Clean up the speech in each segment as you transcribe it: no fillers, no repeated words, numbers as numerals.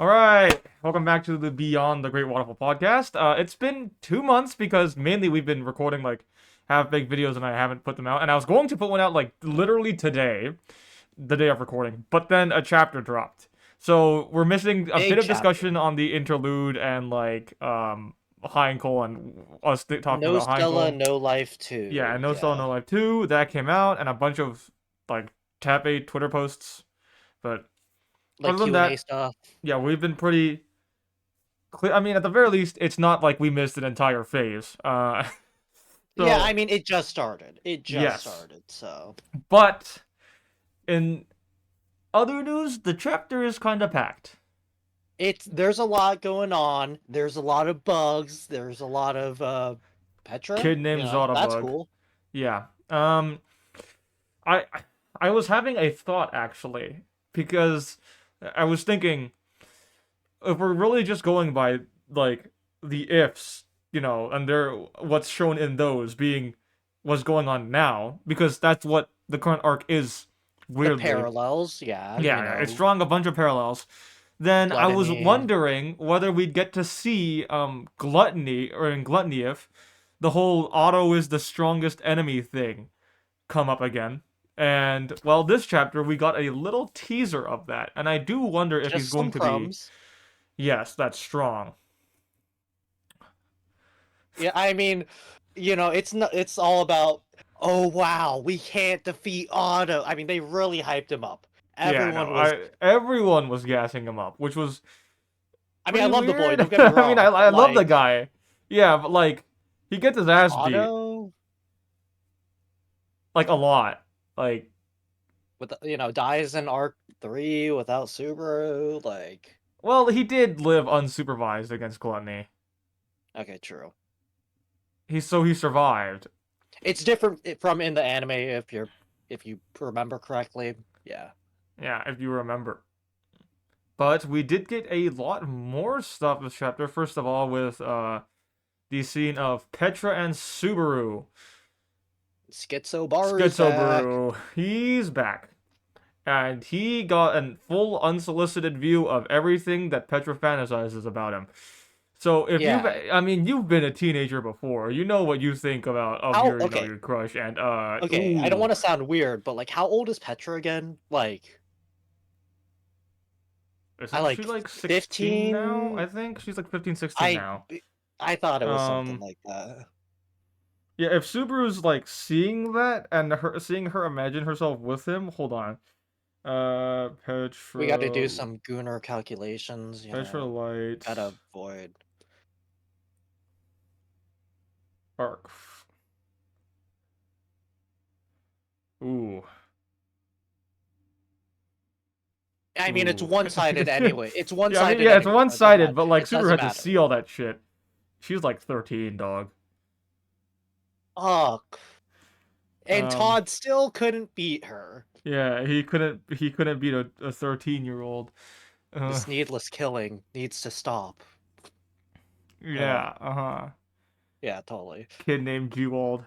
All right, welcome back to the Beyond the Great Waterfall podcast. It's been 2 months because mainly we've been recording like half-baked videos and I haven't put them out. And I was going to put one out like literally today, the day of recording, but then a chapter dropped. So we're missing a bit Big of chapter. discussion on the interlude and like Heinkel and us talking No about Stella, Heinkel. no life Yeah, too. and No Cell Yeah. No Life 2 that came out and a bunch of like Tab 8 Twitter posts. But Like other than Q&A that, stuff. yeah, we've been pretty clear. I mean, at the very least, it's not like we missed an entire phase. Yeah, So I mean it just started. It just yes, started, so but in other news, the chapter is kind of packed. there's a lot going on. There's a lot of bugs. There's a lot of Petra, Kid named that's Zottabug. cool. Yeah. I I was having a thought actually because I was thinking if we're really just going by like the ifs, and they're what's shown in those being what's going on now, because that's what the current arc is, The weirdly. parallels, yeah, Yeah, it's drawing a bunch of parallels. Then I was Gluttony. wondering whether we'd get to see Gluttony, or in Gluttony if the whole Otto is the strongest enemy thing come up again. And well, this chapter we got a little teaser of that, and I do wonder if he's Just going some to be, crumbs. yes, that's strong. Yeah, I mean, it's not. It's all about. Oh wow, we can't defeat Otto. I mean, they really hyped him up. Yeah, no, Everyone was. everyone was gassing him up, which was I mean, I pretty love the boy. weird. Don't get me I mean, wrong, I but love the like guy. Yeah, but like he gets his ass beat Otto like a lot. Like, with dies in Arc 3 without Subaru. Like, well, he did live unsupervised against Gluttony. okay, true. He survived. It's different from in the anime if you remember correctly. Yeah. Yeah, if you remember. But we did get a lot more stuff this chapter. First of all, with the scene of Petra and Subaru. Schizo Bar is back. Schizobaru, he's back. And he got a full unsolicited view of everything that Petra fantasizes about him. So if Yeah. you've been a teenager before, you know what you think about of How? your, Okay. your crush, and Okay. I don't ooh, want to sound weird, but like, how old is Petra again? Like, I isn't she like like 16 now? 15. I think she's like 15, 16 I now. I thought it was something Um, like that. yeah, if Subaru's like seeing that and seeing her imagine herself with him, hold on. We got to do some Gunnar calculations, Petra Light gotta avoid. arc. Ooh. I mean, it's Ooh. one-sided anyway. It's Yeah, I mean, one-sided yeah, it's anyway, so one-sided, but like it Subaru doesn't had to matter. see all that shit. She's like 13, dog. Oh, and Um, Todd still couldn't beat her. yeah, he couldn't beat a 13-year-old. This needless killing needs to stop. Uh, Yeah, uh-huh. yeah, totally. Kid named Jewald.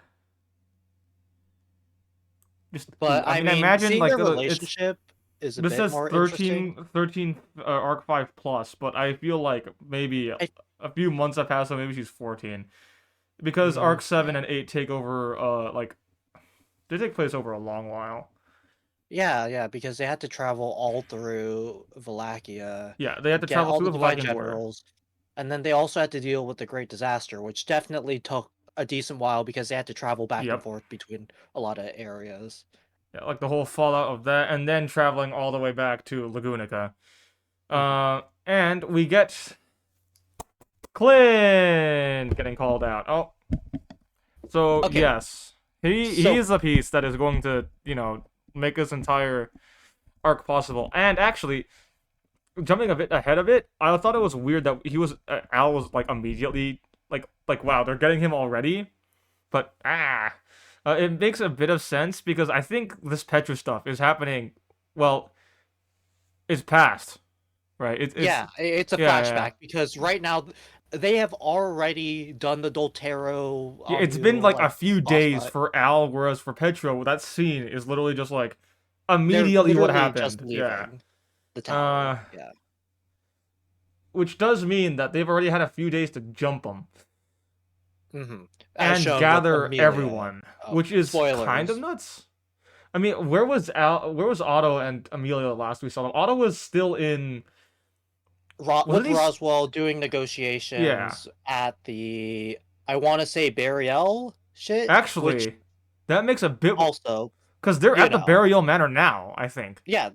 Just, ooh, But I I mean, I mean, imagine seeing like their it's relationship is a this bit says more interesting. 13 arc 5 plus, but I feel like maybe I a few months have passed, so maybe she's 14. Because arc 7 and 8 take over like they take place over a long while. yeah, because they had to travel all through Wallachia, Yeah, they had to get travel all through the the divine Vlagan border. generals, and then they also had to deal with the Great Disaster, which definitely took a decent while because they had to travel back and Yep. forth between a lot of areas. Yeah, like the whole fallout of that, and then traveling all the way back to Lagunica. Mhm. And we get Clint getting called out. Oh, so Okay, yes, he so is a piece that is going to make this entire arc possible. And actually, jumping a bit ahead of it, I thought it was weird that Al was like immediately like wow, they're getting him already. But it makes a bit of sense because I think this Petra stuff is happening. Well, it's past, right? It's yeah, it's a yeah, yeah, yeah. flashback because right now they have already done the Doltero Yeah, it's been like a like few boss days fight. for Al, whereas for Petra, that scene is literally just like They're immediately what literally just happened. Yeah. leaving the tower. Uh, Yeah. which does mean that they've already had a few days to jump them As and shown with gather Emilia. everyone, which is kind of Spoilers. nuts. I mean, where was Otto and Emilia last we saw them? Otto was still in. With Wasn't he? Roswell doing Yeah. negotiations at the, I want to say, Burial shit, which Actually, that makes a bit also, because they're you at the know, burial manor now, I think. yeah,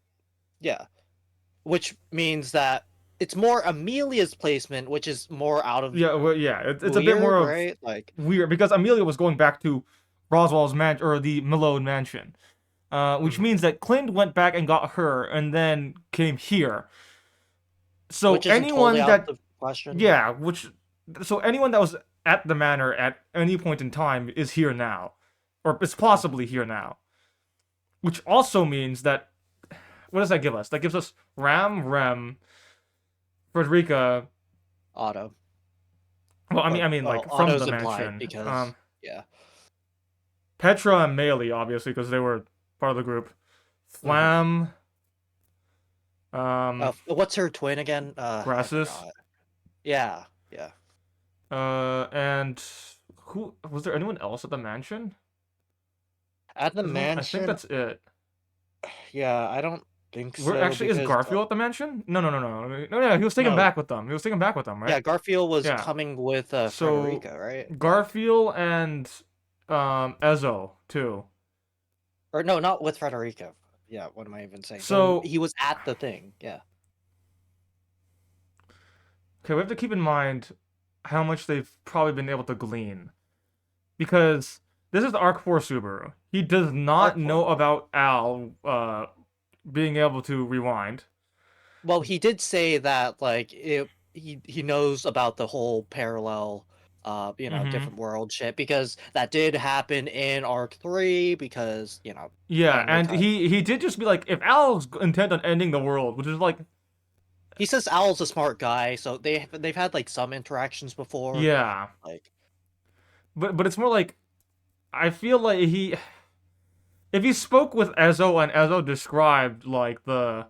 yeah, which means that it's more Amelia's placement, which is more out of Yeah, well, yeah, it's a bit more weird, of right? Like, weird because Amelia was going back to Roswell's man or the Malone mansion, which means that Clint went back and got her and then came here. So which isn't totally anyone out of that the question. yeah, which so anyone that was at the manor at any point in time is here now, or is possibly here now. Which also means that what does that give us? That gives us Ram, Rem, Frederica. Otto. Well, Or, I mean, well, like from the Otto's implied mansion. because, yeah. Petra and Melee, obviously, because they were part of the group. Flam, What's her twin again? I Grassus, forgot. Yeah, yeah. and who was there? Anyone else at the mansion? At the I think mansion, that's it. yeah, I don't think Where so actually is because Garfield at the mansion? No, no, no, no, no. Yeah, he was taken no, back with them. He was taken back with them, right? yeah, Garfield was Yeah. coming with So Frederica, right? Like, Garfield and Ezzo too. or no, not with Frederica. Yeah, what am I even saying? So He was at the thing. Yeah. okay, we have to keep in mind how much they've probably been able to glean. Because this is the Arc 4 Subaru. He does not Arc know 4. about Al being able to rewind. Well, he did say that like he knows about the whole parallel Mm-hmm. different world shit because that did happen in Arc 3 because, Yeah, and with and he did just be like, if Al's intent on ending the world, which is like, he says Owl's a smart guy, so they've had like some interactions before. yeah, Like, but it's more like, I feel like if he spoke with Ezzo and Ezzo described like that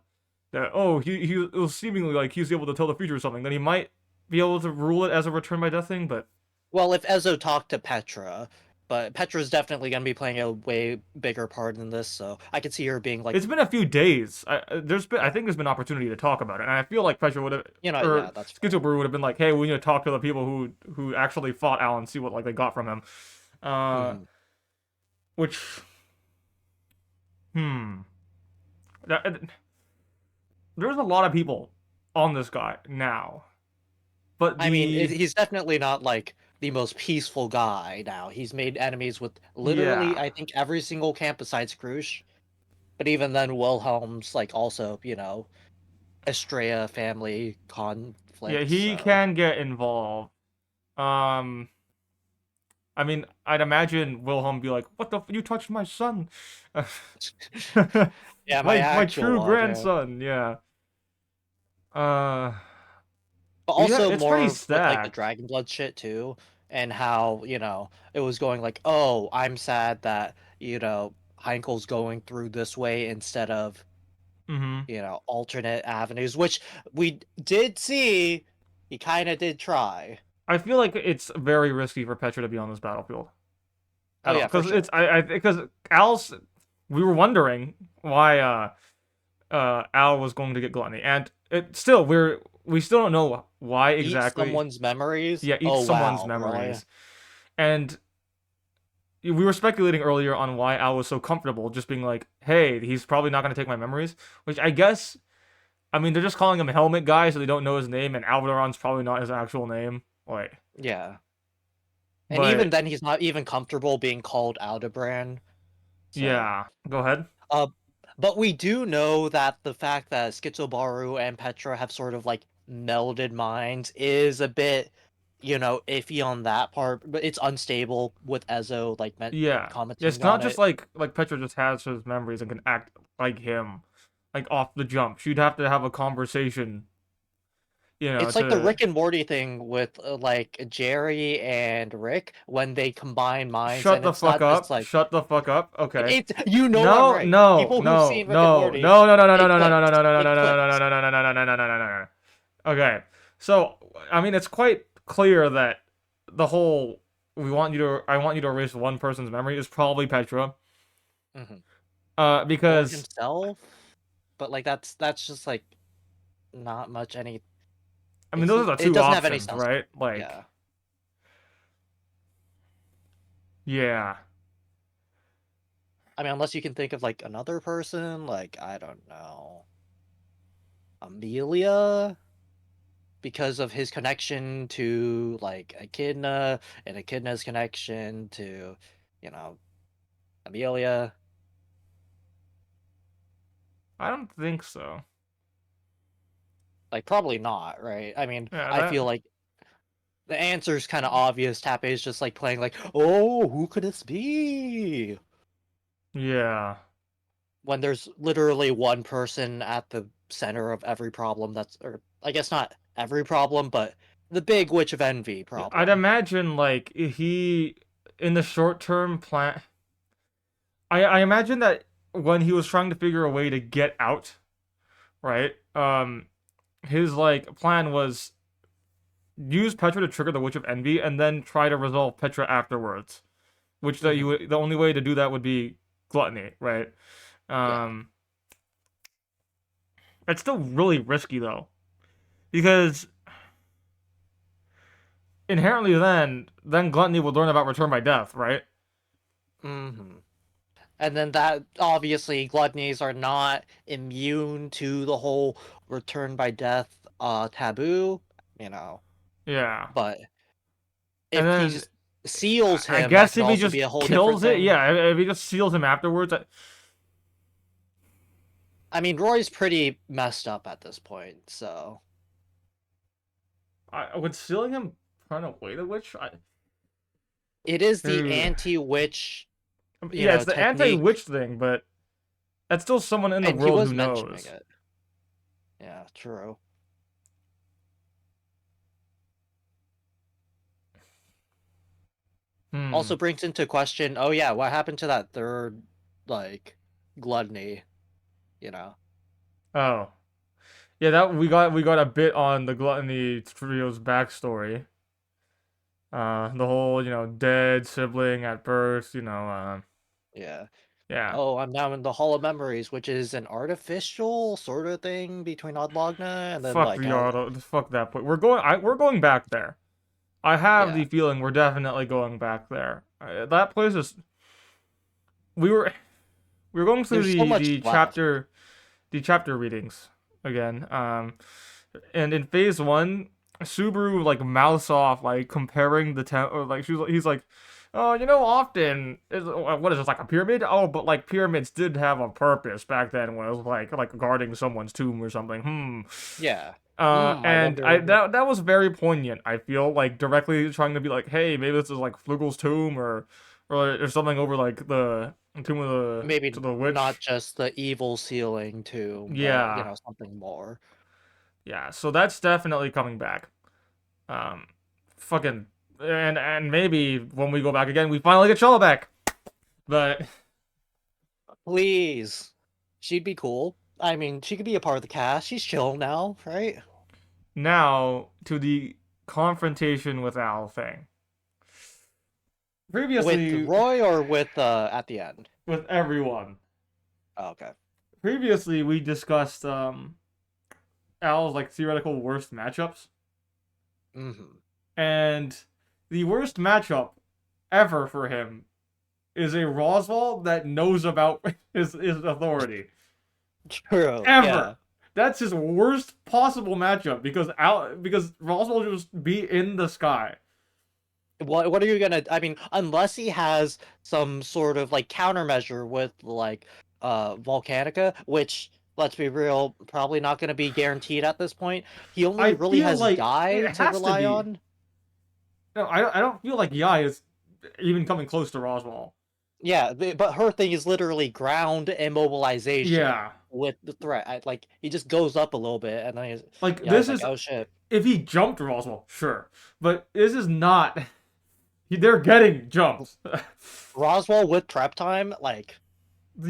oh he it was seemingly like he's able to tell the future or something, then he might be able to rule it as a return by death thing, but. well, if Ezzo talked to Petra, but Petra's definitely gonna be playing a way bigger part in this, so I could see her being like, It's been a few days. I think there's been opportunity to talk about it, and I feel like Petra would have, or yeah, that's fair. Schizo would have been like, "Hey, we need to talk to the people who actually fought Alan, see what like they got from him." Uh, Mhm. which, hmm, that, there's a lot of people on this guy now, but I mean, the he's definitely not like the most peaceful guy now. He's made enemies with literally, yeah, I think, every single camp besides Krush. But even then, Wilhelm's like also, Estrella family yeah, conflict. he So can get involved. Um, I mean, I'd imagine Wilhelm be like, "What the? You touched my son." yeah, my My actual true one, yeah. grandson, yeah. Uh, But yeah, also it's pretty more with like the stacked. Dragon Blood shit too, and how it was going like, oh, I'm sad that Heinkel's going through this way instead of Mm-hmm. alternate avenues, which we did see. He kind of did try. I feel like it's very risky for Petra to be on this battlefield Oh at all, yeah, for because it's sure. because Al's. We were wondering why Al was going to get gluttony, and it still we still don't know why Eat exactly. someone's memories. Yeah, eat Oh someone's wow, really? memories, and we were speculating earlier on why Al was so comfortable just being like, "Hey, he's probably not going to take my memories," which I guess. I mean, they're just calling him Helmet Guy, so they don't know his name, and Alderon's probably not his actual name. Like, Yeah. And even but then, he's not even comfortable being called Aldebaran. So, yeah, go ahead. uh, but we do know that the fact that Schizobaru and Petra have sort of like melded minds is a bit, iffy on that part. But it's unstable with Ezo like Yeah, it's commenting not on just it. like Petra just has his memories and can act like him, like off the jump. She'd have to have a conversation, It's like the to Rick and Morty thing with like Jerry and Rick when they combine minds, shut and the it's fuck not just up, like shut the fuck up. Okay. it's I'm No, right. no, People who've no, seen Rick and no, Morty, no, no, no, no, no, it no, no, no, no, clicks. no, no, It no, no, no, clicks. no, no, no, no, no, no, no, no. Okay. So, I mean, it's quite clear that the whole I want you to erase one person's memory is probably Petra. Hmm. Or Because himself, but like that's just like not much any. I mean, those are the It two doesn't have any options, sense. right? Like, Yeah. yeah, I mean, unless you can think of like another person, like I don't know, Amelia, because of his connection to like Echidna and Echidna's connection to, you know, Amelia. I don't think so. Like probably not, right? I mean, Yeah, I that. feel like the answer is kind of obvious. Tappe is just like playing like, oh, who could this be? Yeah, When there's literally one person at the center of every problem that's, or I guess not every problem, but the big Witch of Envy I'd problem. imagine like he in the short term plan. I imagine that when he was trying to figure a way to get out, right? His like plan was use Petra to trigger the Witch of Envy, and then try to resolve Petra afterwards. Which Hmm. the only way to do that would be gluttony, right? Yeah. Um, it's still really risky though, because inherently then gluttony will learn about return by death, right? Hmm. And then that obviously gluttonies are not immune to the whole return by death taboo, you know. Yeah, But and if he then just seals I him, that guess could if he also just be a whole different kills it, thing. yeah, if he just seals him afterwards, I mean, Roy's pretty messed up at this point, so would sealing him run away the witch? it is the Ooh. anti-witch, Yeah, it's the technique, anti-witch thing, but that's still someone in the and he world who was mentioning knows. it. Yeah, true. Hmm. Also brings into question, oh yeah, what happened to that third, like, gluttony, you know? Oh. Yeah, that we got a bit on the Gluttony Trio's backstory. The whole, dead sibling at birth, Yeah. yeah. Oh, I'm now in the Hall of Memories, which is an artificial sort of thing between Oddlogna and then Fuck like the auto, fuck that point. We're going back there. I have yeah. the feeling we're definitely going back there. That place is. We were we were going through There's so much left. the chapter readings again. And in phase one, Subaru like mouths off like comparing the or like he's like, oh, often is what is this like a pyramid? Oh, but like pyramids did have a purpose back then when it was like guarding someone's tomb or something. Yeah. I And I wonder. that was very poignant. I feel like directly trying to be like, hey, maybe this is like Flugel's tomb or something over like the tomb of the to Maybe the not witch. just the evil ceiling too, but Yeah, something more. yeah. So that's definitely coming back. Um, fucking and maybe when we go back again, we finally get Shala back. But Please. She'd be cool. I mean, she could be a part of the cast. She's chill now, right? now to the confrontation with Al thing. With Previously, Roy or with at the end? with everyone. Oh, okay. Previously, we discussed Al's like theoretical worst matchups, Mm-hmm. and the worst matchup ever for him is a Roswell that knows about his authority. True. Ever. Yeah. That's his worst possible matchup because Roswell will just be in the sky. What are you gonna? I mean, unless he has some sort of like countermeasure with like Volcanica, which let's be real, probably not gonna be guaranteed at this point. He only I really feel has like it Guy to has to rely be. on. No, I don't feel like Yai is even coming close to Roswell. Yeah, but her thing is literally ground immobilization Yeah. with the threat. Like he just goes up a little bit, and then Like he's this like, is "Oh shit." if he jumped Roswell, sure. But this is not they're getting jumps. Roswell with prep time, like,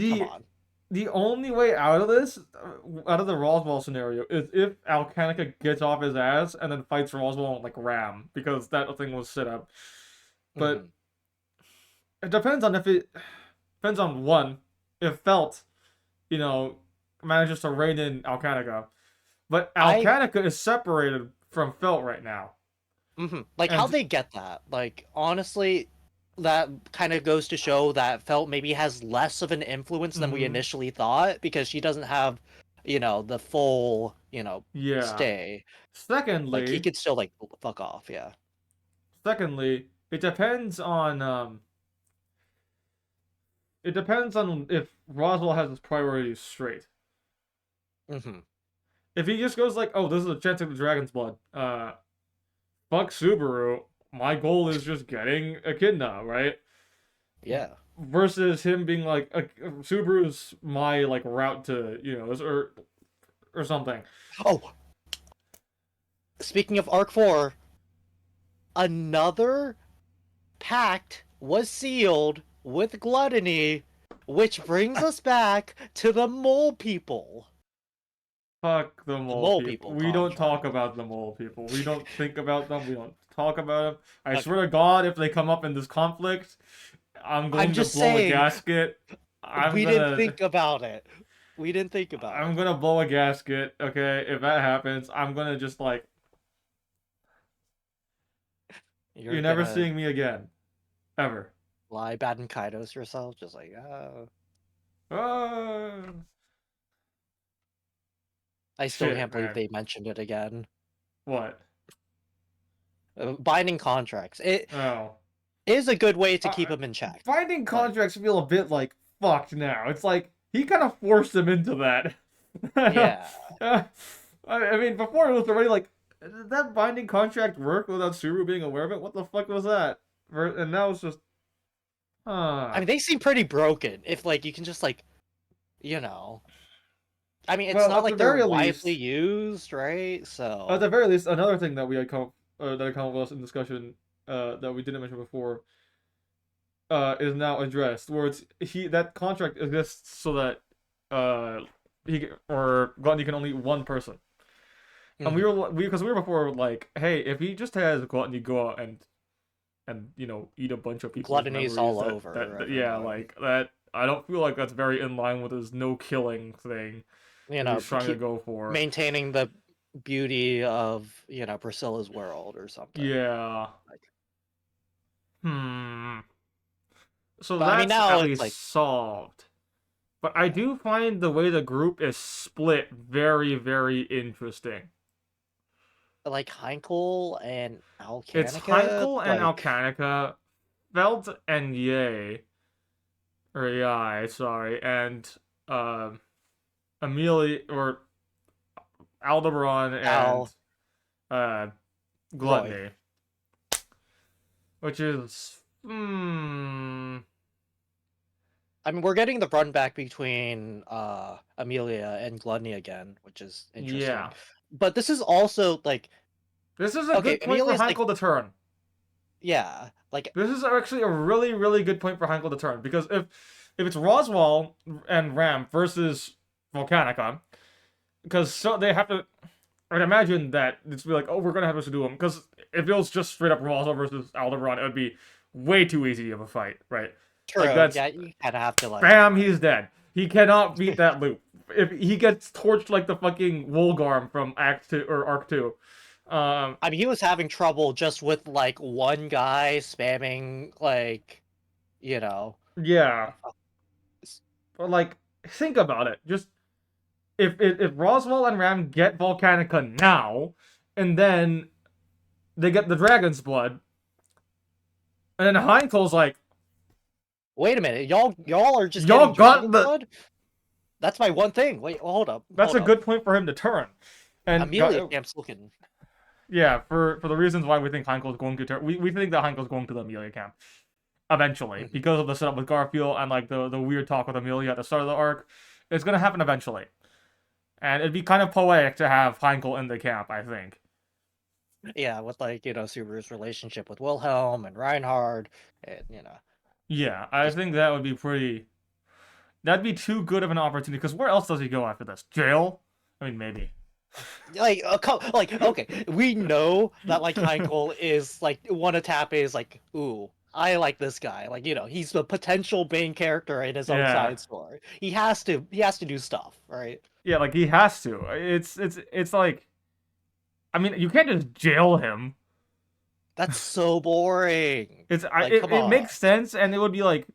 come the on. the only way out of this, out of the Roswell scenario, is if Volcanica gets off his ass and then fights Roswell on like Ram, because that thing was set up. But Hmm. it depends on if it depends on one, if Felt, you know, manages to rein in Volcanica. But I Volcanica is separated from Felt right now. like how And they get that. Like honestly, that kind of goes to show that Felt maybe has less of an influence than we mhm, initially thought because she doesn't have, the full, yeah. stay. Like he Secondly, could still like fuck off. Yeah. it depends on if Roswell has his priorities straight. Hmm. If he just goes like, "Oh, this is a chance of the dragon's blood," fuck Subaru. My goal is just getting Echidna, right? Yeah. Versus him being like, Subaru's my like route to or something. Oh, speaking of Arc 4, another pact was sealed with Gluttony, which brings us back to the mole people. Fuck the The mole mole people. people We don't talk contract. about the mole people. We don't think about them. We don't talk about them. I Okay. swear to God, if they come up in this conflict, I'm I'm going to just blow a saying, gasket. I'm we didn't gonna think about it. We didn't think about I'm it. gonna blow a gasket, okay? If that happens, I'm gonna just like You're you're never gonna seeing me again. Ever. lie bad and Kaidos yourself, just like, oh. Ah, I still shit, can't believe man. they mentioned it again. What? Binding contracts. It Oh. is a good way to Uh, keep them in check. Binding Like, contracts feel a bit like fucked now. It's like he kind of forced him into that. yeah. I mean, before it was already like, did that binding contract work without Suru being aware of it? What the fuck was that? And now it's just, I huh. mean, they seem pretty broken. If, like, you can just, like, you know. I mean, it's Well, not like they're widely used, right? at So, the very least, another thing that we had come that had come with us in discussion that we didn't mention before is now addressed, where it's he that contract exists so that uh or Gluttony can only eat one person. And mhm. because we were before like, hey, if he just has Gluttony go out and eat a bunch of people's Gluttony's memories, all over yeah, everyone. like that, I don't feel like that's very in line with his no killing thing You that know, he's trying to keep go for. maintaining the beauty of, Priscilla's world or something. Yeah. Like, Hmm. So but I mean, that's now at it's least like, solved. But I yeah, do find the way the group is split very, very interesting. like Heinkel and It's Alcanica, Heinkel and like, Alcanica, Felt and Yay, or Yai, sorry, and Amelia or Aldebaran and Al, uh, Roy. Gluttony, which is I mean, we're getting the run back between Amelia and Gluttony again, which is interesting. yeah. But this is also like, This is a okay, good point for Amelia's like, Heinkel to turn. yeah, like, This is actually a really, really good point for Heinkel to turn because if it's Roswell and Ram versus Volcanica, because so they have to. I'd imagine that it's be like, oh, we're gonna have to do them because if it was just straight up Roswell versus Aldebaran, it would be way too easy of a fight, right? Like true. that's Yeah, you kind of have to like, bam, he's dead. He cannot beat that loop. If he gets torched like the fucking Wolgarm from Act Two or Arc Two, I mean, he was having trouble just with like one guy spamming like, you know, yeah. s- But like, think about it. Just if Roswell and Ram get Volcanica now, and then they get the Dragon's Blood, and then Heinkel's like, wait a minute, y'all are just y'all getting got dragon the. blood? That's my one thing. Wait, hold up, That's hold a up. good point for him to turn. And Amelia Camp's looking. yeah, for the reasons why we think Heinkel's going to turn, we think that Heinkel's going to the Emilia camp eventually Mhm. because of the setup with Garfield and like the weird talk with Emilia at the start of the arc. It's gonna happen eventually, and it'd be kind of poetic to have Heinkel in the camp. I think. Yeah, with like, Subaru's relationship with Wilhelm and Reinhard, and Yeah, I just think that would be pretty. That'd be too good of an opportunity. Because where else does he go after this? Jail? I mean, maybe. Like like okay, we know that like Heinkel is like one to tap is like, ooh, I like this guy. Like, he's the potential main character in his own Yeah. side story. He has to do stuff, right? Yeah, like he has to. It's like, I mean, you can't just jail him. That's so boring. Like, It come on. makes sense, and it would be like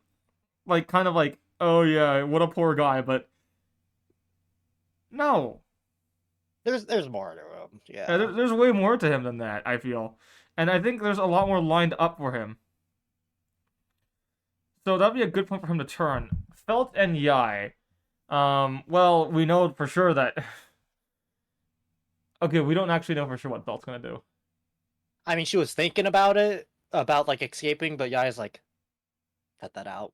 kind of like, oh yeah, what a poor guy, but no. There's more to him. Yeah. There's way more to him than that, I feel. And I think there's a lot more lined up for him. So that'd be a good point for him to turn. Felt and Yai. Well, we know for sure that. Okay, we don't actually know for sure what Felt's gonna do. I mean, she was thinking about it, about like escaping, but Yai's like, cut that out.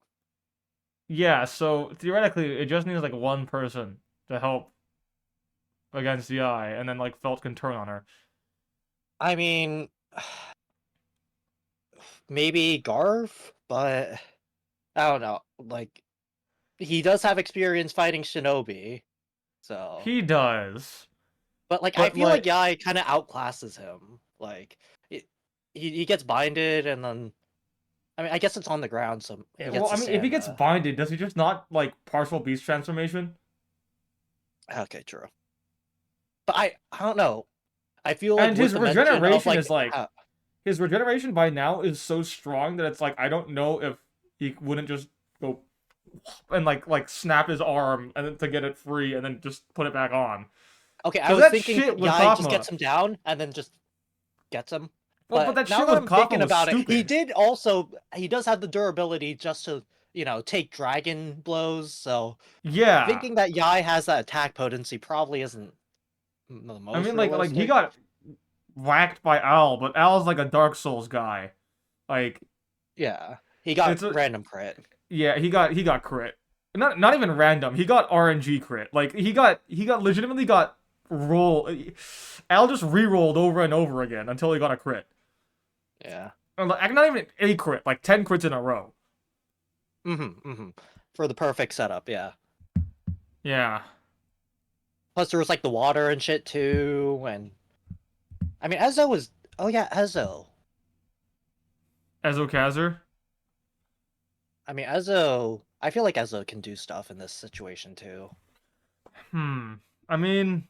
Yeah, so theoretically, it just needs like one person to help against Yai, and then like Felt can turn on her. I mean, maybe Garf, but I don't know. Like, he does have experience fighting Shinobi, so. He does, But like, I but feel like like, Yai kind of outclasses him. Like, it, he gets binded, and then I mean, I guess it's on the ground, so he well, gets I to mean, if he stand. gets binded, does he just not like partial beast transformation? Okay, true. But I don't know. I feel like And with his the mention of regeneration like, is like his regeneration by now is so strong that it's like I don't know if he wouldn't just go and like snap his arm and then to get it free and then just put it back on. okay, I Because was that thinking shit with Yai just Kafuma. gets him down and then just gets him. But But that now shit that with I'm Kafuma thinking was about it, stupid. he does have the durability just to, take dragon blows. So Yeah. thinking that Yai has that attack potency probably isn't the I most mean like he realistic. got whacked by Al, but Al's like a Dark Souls guy. Like Yeah, he got it's a random crit. yeah, he got crit. Not even random. He got RNG crit. Like he got legitimately got roll. Al just re-rolled over and over again until he got a crit. Yeah. Like not even a crit, like 10 crits in a row. For the perfect setup, yeah. Yeah. Plus there was like the water and shit too, and I mean Ezo was oh yeah, Ezo. Ezokazer. I mean Ezo I feel like Ezo can do stuff in this situation too. Hmm. I mean,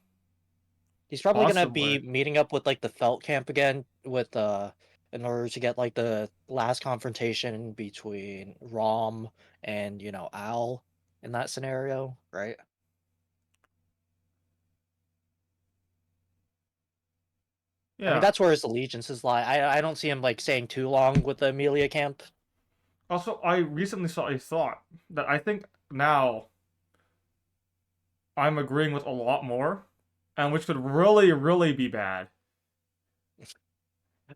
He's probably gonna possibly. be meeting up with like the Felt camp again with in order to get like the last confrontation between Rom and Al in that scenario, right? I mean Yeah. that's where his allegiances lie. I don't see him like staying too long with the Emilia camp. Also, I recently saw a thought that I think now I'm agreeing with a lot more, and which could really, really be bad.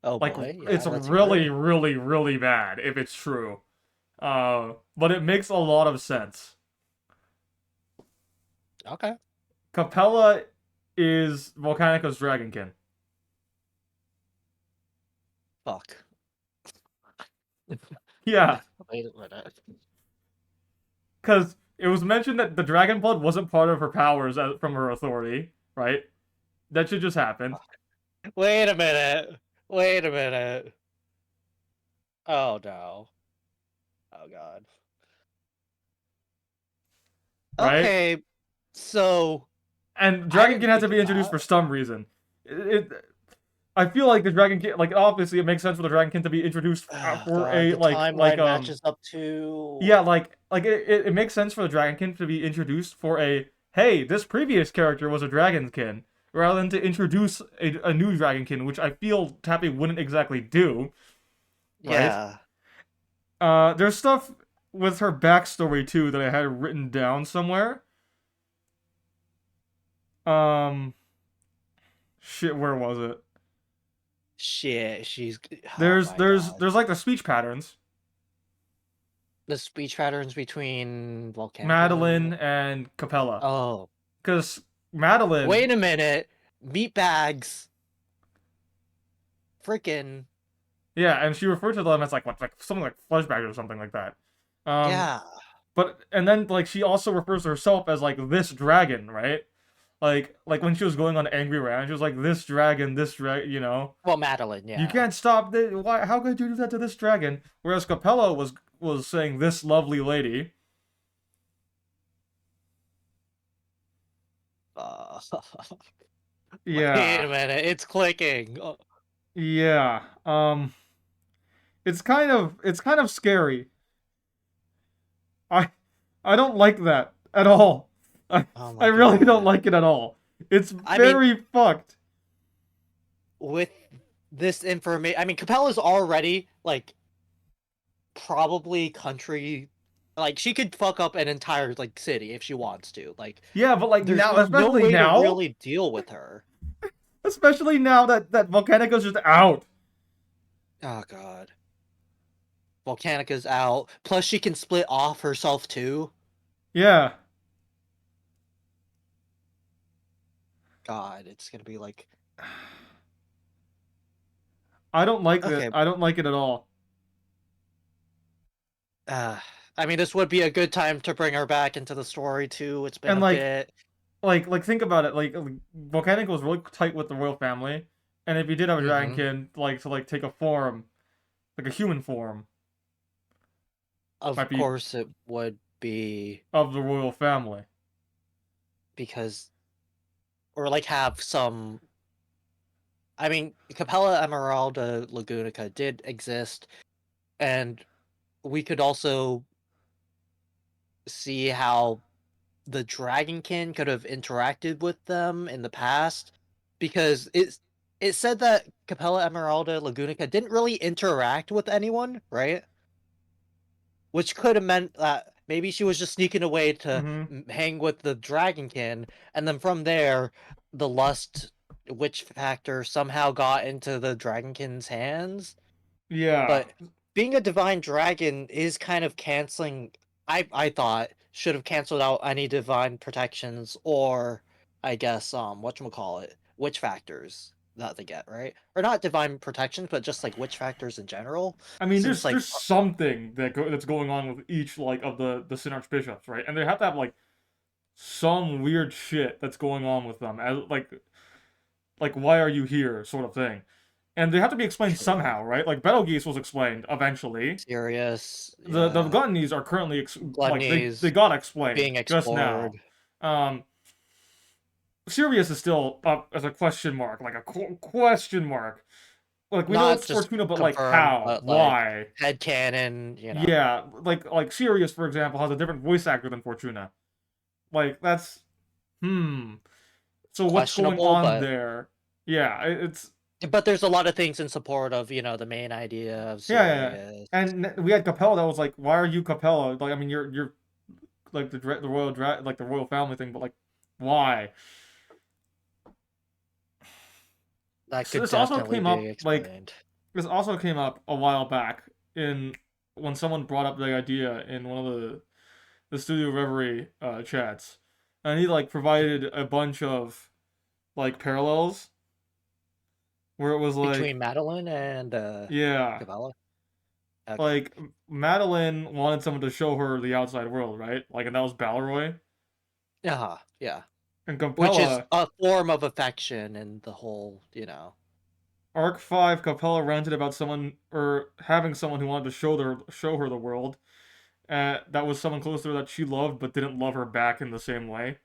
Oh Like, boy, yeah, it's let's hear really, it. really, really bad if it's true. But it makes a lot of sense. Okay. Capella is Volcanica's Dragonkin. Fuck. Yeah, Wait a minute. because it was mentioned that the dragon blood wasn't part of her powers from her authority, right? That should just happen, Wait a minute. Wait a minute. Oh no. Oh god. right? Okay, so And I Dragonkin didn't has to think be of introduced that. for some reason. I feel like the Dragonkin, like obviously it makes sense for the Dragonkin to be introduced Oh for god, a the timeline matches up to yeah, like it makes sense for the Dragonkin to be introduced for a hey, this previous character was a Dragonkin, rather than to introduce a new Dragonkin, which I feel Tappy wouldn't exactly do, right? yeah. There's stuff with her backstory too that I had written down somewhere. Um, shit, where was it? Shit, she's oh There's my there's god. there's like the speech patterns. The speech patterns between Madeline Volcanico. and Capella. Oh. Because Madeline, Wait a minute. Meatbags. Freaking yeah, and she referred to them as like what, like something like fleshbags or something like that. Um, yeah. But and then like she also refers to herself as like this dragon, right? Like when she was going on Angry Rant, she was like this dragon, you know. Well, Madeline, You yeah. can't stop this. Why? How could you do that to this dragon? Whereas Capella was saying this lovely lady. Uh, wait Yeah, a minute, it's clicking. yeah. It's kind of scary. I I don't like that at all. I Oh I my really don't god. like it at all. It's I mean, very fucked. with this information, I mean, Capella's already like probably country. Like she could fuck up an entire like city if she wants to. Like Yeah, but like there's now, no way to really deal with her. especially now that Volcanico's just out. Oh god. Volcanica's out. Plus she can split off herself too. Yeah, God, it's gonna be like I don't like it. okay. I don't like it at all. Uh, I mean, this would be a good time to bring her back into the story too. It's been And a bit. like think about it. Like Volcanico was really tight with the royal family, and if he did have a Mm-hmm. Dragonkin, like to like take a form, like a human form, might Of be course, it would be of the royal family. because, or like have some. I mean, Capella Emeralda Lagunica did exist, and we could also see how the Dragonkin could have interacted with them in the past, because it said that Capella Emeralda Lagunica didn't really interact with anyone, right? Which could have meant that maybe she was just sneaking away to Mm-hmm. hang with the Dragonkin, and then from there, the lust witch factor somehow got into the Dragonkin's hands. Yeah. But being a divine dragon is kind of canceling. I thought should have canceled out any divine protections, or I guess whatchamacallit, witch factors that they get, right? Or not divine protections, but just like witch factors in general. I mean, Since like there's something that's going on with each like of the Sin Archbishops, right? And they have to have like some weird shit that's going on with them, as like why are you here, sort of thing. And they have to be explained true, somehow, right? Like Betelgeuse was explained eventually. serious, The yeah, Gluttonies are currently like they gluttonies got explained being just explored. now. Um, Sirius is still up as a question mark, like a question mark. Like we know Not it's just Fortuna, but like confirmed, how? but like Why? headcanon, Yeah, like Sirius, for example, has a different voice actor than Fortuna. Like that's hmm. So what's going questionable, on but there? Yeah, it's there's a lot of things in support of, the main idea of yeah. Sirius. And we had Capella that was like, why are you Capella? Like I mean, you're like the like the royal family thing, but like why? That So could definitely be explained. this also came up a while back in when someone brought up the idea in one of the Studio Reverie chats, and he like provided a bunch of like parallels where it was like, Between Madeline and yeah, Capella? Okay. like Madeline wanted someone to show her the outside world, right? Like, and that was Balroy, Uh-huh, yeah. and Which is Capella. a form of affection and the whole. Arc 5, Capella ranted about someone or having someone who wanted to show her the world. That was someone close to her that she loved but didn't love her back in the same way.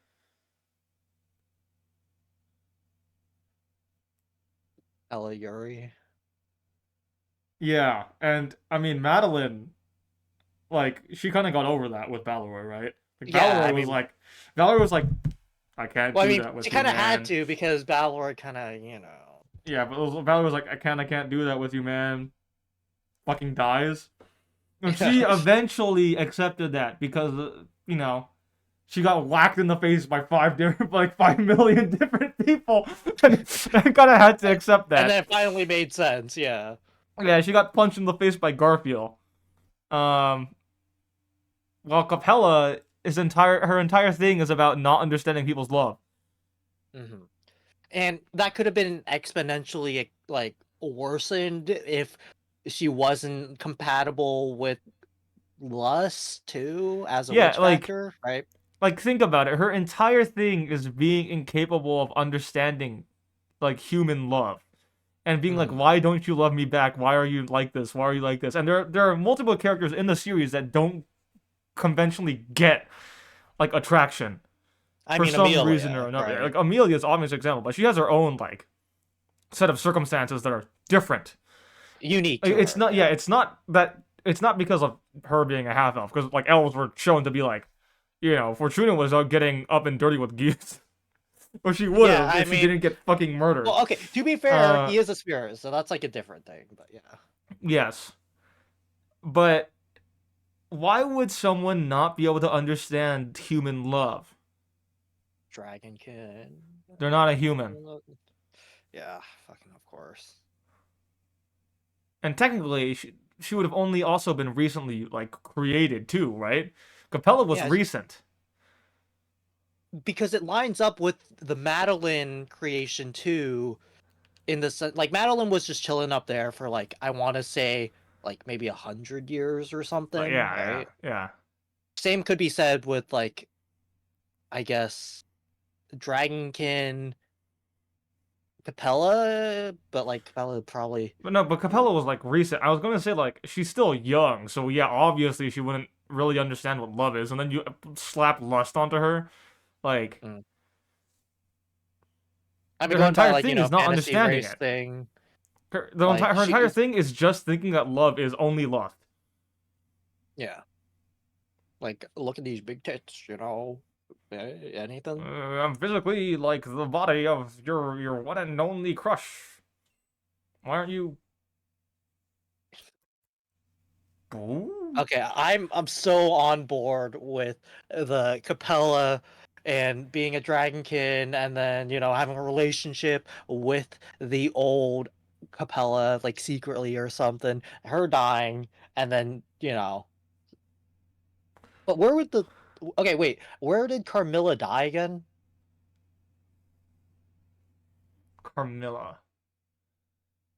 Ella Yuri. Yeah, and I mean Madeline, like she kind of got over that with Balroy, right? Like Yeah, I mean, Balroy was like, I can't well, I do mean, that she with you, kind of had man. to because Balor kind of. Yeah, but Balroy was like, I can't do that with you, man. Fucking dies. And she eventually accepted that because she got whacked in the face by like 5 million different people, and kind of had to accept And that. then it finally made sense, yeah. Yeah, she got punched in the face by Garfield. Um, while Capella her entire thing is about not understanding people's love. hmm And that could have been exponentially like worsened if she wasn't compatible with lust too as a Yeah, witch factor, right? like think about it. Her entire thing is being incapable of understanding like human love and being like, Mm. why don't you love me back? Why are you like this? Why are you like this? And there are multiple characters in the series that don't conventionally get like attraction I for mean, some reason or Amelia, another. right? Like Amelia's obvious example, but she has her own like set of circumstances that are different. Unique Like, to it's her, not, yeah, yeah. it's not because of her being a half elf, because like elves were shown to be like, Fortuna was getting up and dirty with geese, or she would Yeah, have I if she mean, didn't get fucking murdered. well, okay. To be fair, Uh, he is a spirit, so that's like a different thing. But yeah, yes, but why would someone not be able to understand human love? Dragonkin. They're not a human. Yeah, fucking of course. And technically, she would have only also been recently like created too, right? Capella was Yeah, recent. because it lines up with the Madeline creation too. In the sense, like Madeline was just chilling up there for like I want to say like maybe 100 years or something, Yeah, yeah, right? yeah. Same could be said with like I guess Dragonkin, Capella, but like Capella probably But no, but Capella was like recent. I was gonna say like she's still young, so yeah, obviously she wouldn't really understand what love is, and then you slap lust onto her, like, mm. I mean her going by entire like thing is not fantasy understanding race it. thing, The like entire her entire she thing is just thinking that love is only lust. yeah, like look at these big tits, anything. I'm physically like the body of your one and only crush. Why aren't you? Ooh. Okay, I'm so on board with the Capella and being a dragonkin and then, having a relationship with the old Capella, like secretly or something, her dying, and then, but where would the okay, wait, where did Carmilla die again? Carmilla.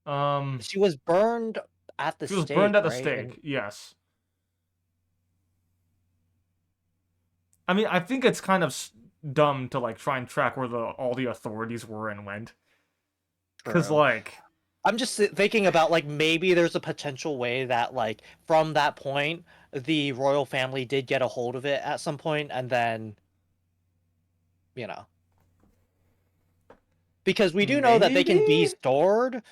Um, She was burned at the she was burned stake, at the right? And stake. Yes. I mean, I think it's kind of dumb to like try and track where all the authorities were and went, cause true. like, I'm just thinking about like maybe there's a potential way that like from that point the royal family did get a hold of it at some point and then you know because we do know that they can be maybe stored.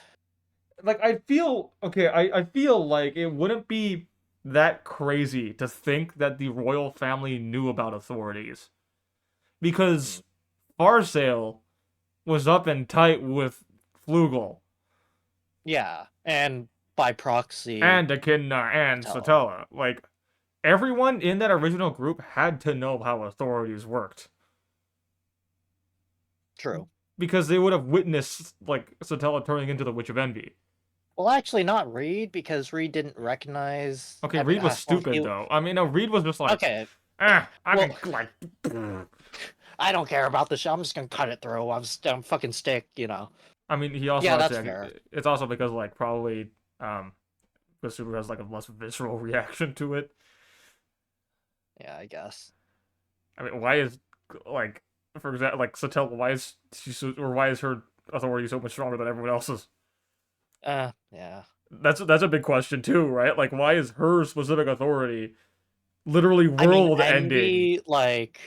like I feel okay. I feel like it wouldn't be that crazy to think that the royal family knew about authorities Mm, because Farsail was up and tight with Flugel yeah, and by proxy and Echidna and Satella. Satella. Like everyone in that original group had to know how authorities worked True. because they would have witnessed like Satella turning into the Witch of Envy. Well, actually not Reed because Reed didn't recognize Okay, Reed was well, stupid though. I mean, no, Reed was just like, okay, I well, can like. I don't care about the show. I'm just gonna cut it through. I'm fucking stick. I mean, he also Yeah, had that's to. fair. It's also because like probably the super has like a less visceral reaction to it. Yeah, I guess. I mean, why is like for example like Satella? Why is why is her authority so much stronger than everyone else's? Yeah. That's a big question too, right? Like, why is her specific authority literally I mean, world ending? Envy, like,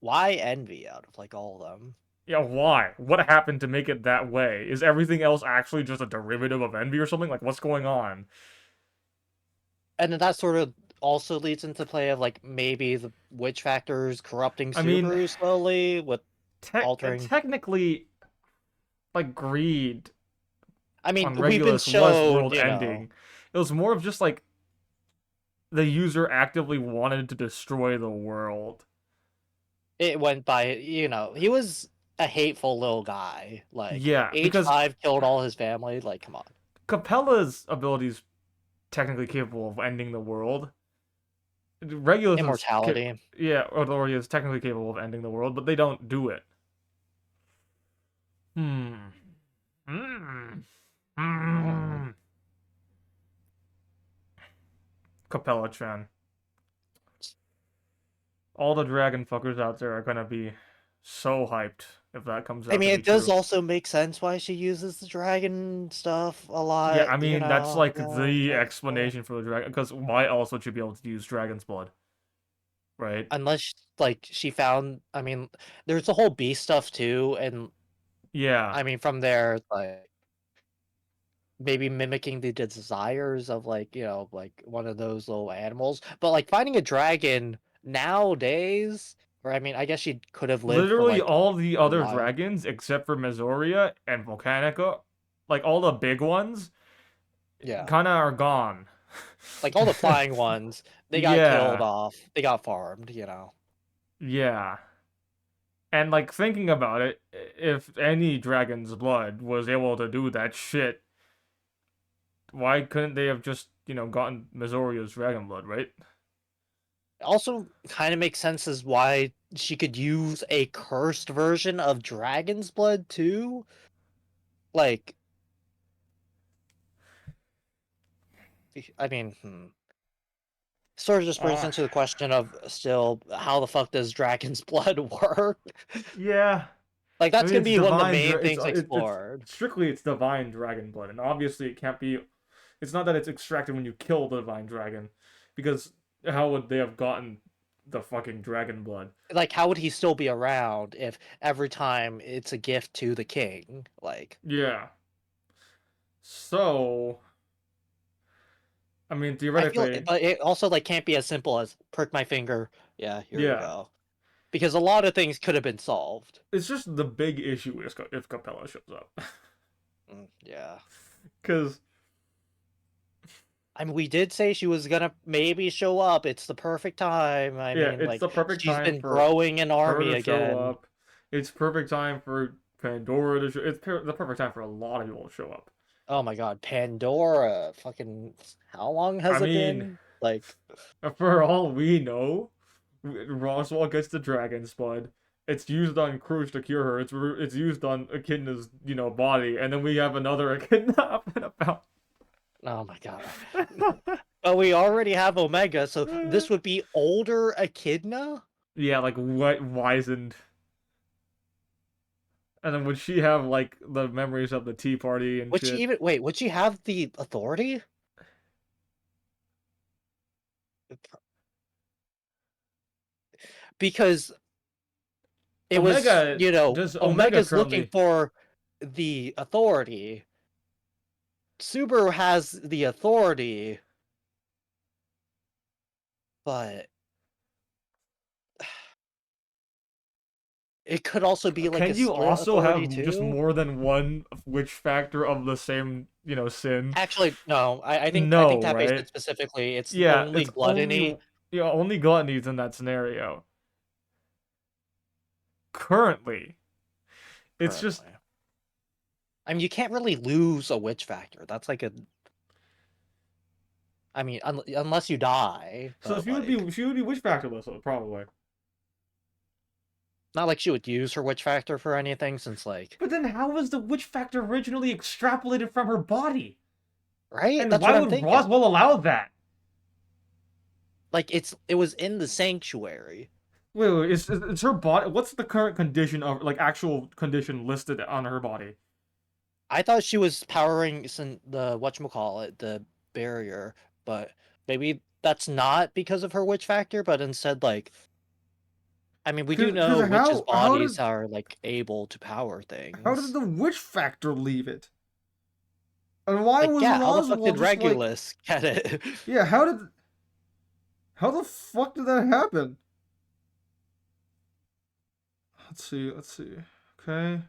why Envy out of like all of them? Yeah, why? What happened to make it that way? Is everything else actually just a derivative of envy or something? Like, what's going on? And then that sort of also leads into play of like maybe the witch factors corrupting I mean, Subaru slowly with altering. technically, like greed I mean, on we've been Regulus was shown, world ending. It was more of just like the user actively wanted to destroy the world. it went by, he was a hateful little guy. Like, Yeah, age because 5 killed all his family. Like, come on. Capella's abilities technically capable of ending the world. Regulus Immortality. yeah, authority is technically capable of ending the world, but they don't do it. Hmm. Hmm. Mm. Hmm. Capella-chan. All the dragon fuckers out there are gonna be so hyped if that comes I out to mean, be it does true. also make sense why she uses the dragon stuff a Yeah, lot, I you mean that's know? like Yeah, the that's cool. explanation for the dragon. Because why else would you be able to use dragon's blood, right? Unless, like, she found, I mean, there's the whole beast stuff too, and Yeah, I mean, from there, like, maybe mimicking the desires of, like, like one of those little animals. But, like, finding a dragon nowadays, or I mean, I guess she could have lived for, literally like, all the a other while. dragons except for Mesoria and Volcanica, like all the big ones, Yeah. kind of are gone. Like, all the flying ones, they got killed Yeah, off. They got farmed. yeah. And like thinking about it, if any dragon's blood was able to do that shit, why couldn't they have just, gotten Misoria's dragon blood, right? Also kind of makes sense as why she could use a cursed version of dragon's blood too. Like, I mean, sort of just brings Uh, into the question of still how the fuck does dragon's blood work? yeah. Like, I that's mean, gonna it's be one of the divine. main It's things it's explored. strictly it's divine dragon blood, and obviously it can't be. It's not that it's extracted when you kill the divine dragon, because how would they have gotten the fucking dragon blood? Like, how would he still be around if every time it's a gift to the king? Like, Yeah. So, I mean, I feel, theoretically, but it also like can't be as simple as prick my finger. Yeah, here we yeah. go. Because a lot of things could have been solved. It's just the big issue is if Capella shows up, Yeah. because I mean, we did say she was gonna maybe show up. It's the perfect time. I yeah, mean, it's like, the perfect she's time been for growing an her army to show again. up. It's perfect time for Pandora to show. It's the perfect time for a lot of people to show up. Oh my god, Pandora. Fucking, how long I has it mean, been? Like, for all we know, Roswell gets the dragon's blood. It's used on Cruz to cure her. It's used on Echidna's body, and then we have another Echidna up and about. oh my god. But we already have Omega, so this would be older Echidna? Yeah, like what wizened. And then would she have like the memories of the Tea Party and Would she shit? even wait, would she have the authority? Because it was, Omega does Omega Omega's looking currently? for the authority. Subaru has the authority, but it could also be like a Can you split also authority have just too. more than one witch factor of the same sin? Actually, no. I think No, Tappei right? said specifically it's Yeah, only it's gluttony only only gluttony's in that scenario. Currently, it's just currently. I mean, you can't really lose a witch factor. That's like a. I mean, unless you die, so but like, she would be witch factorless probably. not like she would use her witch factor for anything, since like, But then how was the witch factor originally extrapolated from her body? right? And That's what why I'm would thinking. Roswell allow that? Like, it was in the sanctuary. Wait, is her body? What's the current condition of like actual condition listed on her body? I thought she was powering the whatchamacallit, the barrier, but maybe that's not because of her witch factor, but instead, like, I mean, we do Because know witches' how bodies did are like able to power how did things. the witch factor leave it? And why Like, was yeah, how the fuck Roswell did just like, Regulus get it? yeah? How the fuck did that happen? Let's see. Let's see. Okay.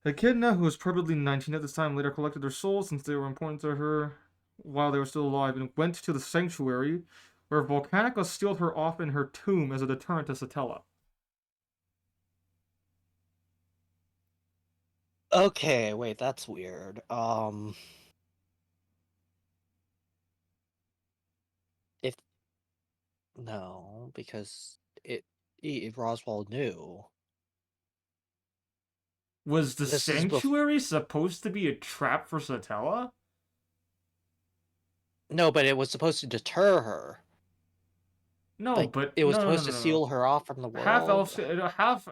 Echidna, who was probably 19 at this time, later collected their souls since they were important to her while they were still alive and went to the sanctuary, where Volcanica sealed her off in her tomb as a deterrent to Satella. Okay, wait, that's weird. If no, because Roswell knew. Was the This is before. sanctuary supposed to be a trap for Satella? No, but it was supposed to deter her. No, Like, but it was no, no, no, supposed no, to no, no. seal her off from the Half world. elves, half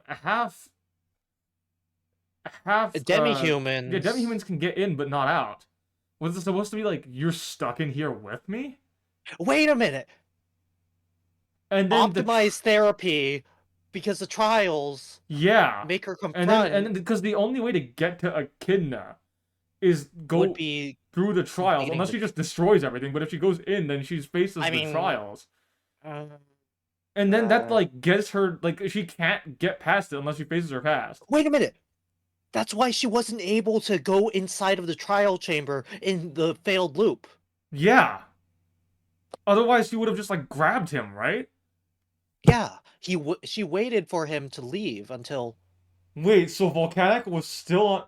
yeah, Demi-humans. demi-humans can get in but not out. Was it supposed to be like you're stuck in here with me? Wait a minute! And then Optimize therapy, because the trials yeah, make her and then confront because the only way to get to Echidna is would go be through the trials, beating unless the. she just destroys everything. But if she goes in, then she faces I the mean, trials, uh, and then that uh, like gets her like she can't get past it unless she faces her past. wait a minute. That's why she wasn't able to go inside of the trial chamber in the failed loop. Yeah, otherwise she would have just like grabbed him, right? Yeah, she waited for him to leave until. Wait, so Volcanic was still on.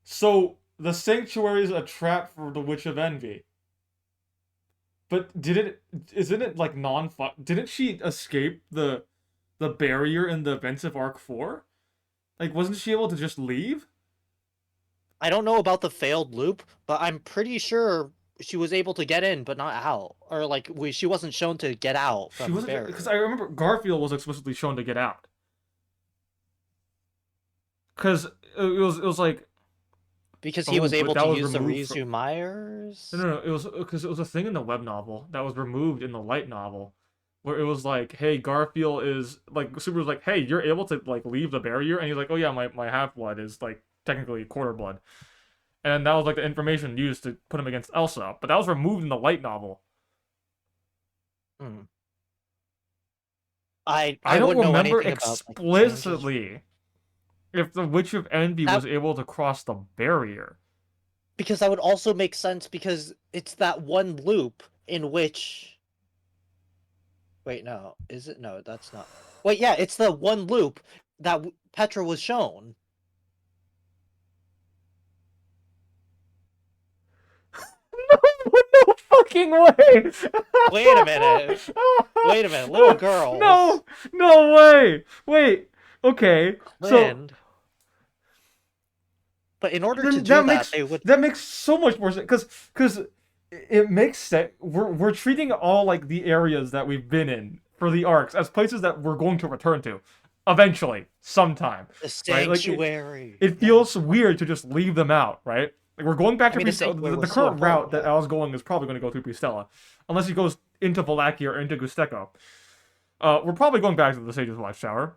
So the sanctuary is a trap for the Witch of Envy. But did it? Isn't it like non? Didn't she escape the barrier in the events of Arc 4? Like, wasn't she able to just leave? I don't know about the failed loop, but I'm pretty sure she was able to get in, but not out. Or like she wasn't shown to get out She from the wasn't because barrier. I remember Garfield was explicitly shown to get out. Because it was like Because he oh, was but able that to was use the removed from Rizu no Myers. no no it was because it was a thing in the web novel that was removed in the light novel where it was like hey Garfield is like Super was like hey you're able to like leave the barrier and he's like oh yeah my half blood is like technically quarter blood and that was like the information used to put him against Elsa but that was removed in the light novel. Hmm. I I don't wouldn't know remember anything about like changes explicitly if the Witch of Envy that was able to cross the barrier. because that would also make sense because it's that one loop in which wait no is it no that's not wait yeah it's the one loop that Petra was shown. No fucking way! Wait a minute. Wait a minute, little girls. No, no way! Wait, okay, so Clint. But in order to then do that, they would. that makes so much more sense because it makes sense. We're treating all like the areas that we've been in for the arcs as places that we're going to return to eventually, sometime, The right? Like sanctuary. it Yeah. feels weird to just leave them out, right? Like we're going back I to mean, the Priestella. sanctuary The was so current route important, that though. Al's going is probably going to go through Priestella, unless he goes into Valakia or into Gusteco. We're probably going back to the Sage's Watchtower.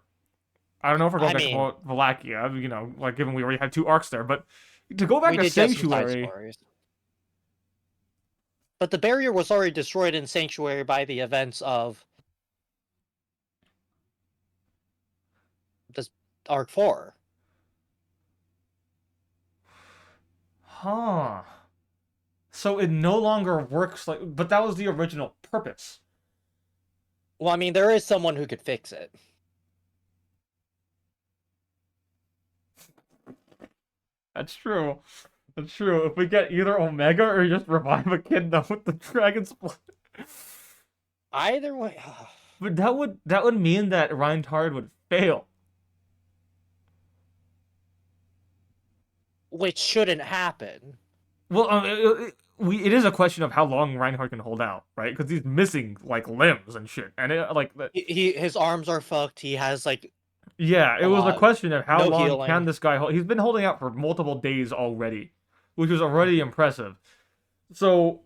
I don't know if we're going I back to mean, Valakia, you know, like given we already had two arcs there, but to go back we to did get some side Sanctuary, stories. But the barrier was already destroyed in Sanctuary by the events of this Arc 4. huh? So it no longer works like, but that was the original purpose. Well, I mean, there is someone who could fix it. That's true. That's true. If we get either Omega or just revive Echidna with the Dragon's Blood. Either way. But that would mean that Reinhard would fail. Which shouldn't happen. Well, it is a question of how long Reinhard can hold out, right? Because he's missing like limbs and shit, and like His arms are fucked. He has like yeah, it a was a lot, question of how no long can healing. this guy hold. He's been holding out for multiple days already, which was already impressive. So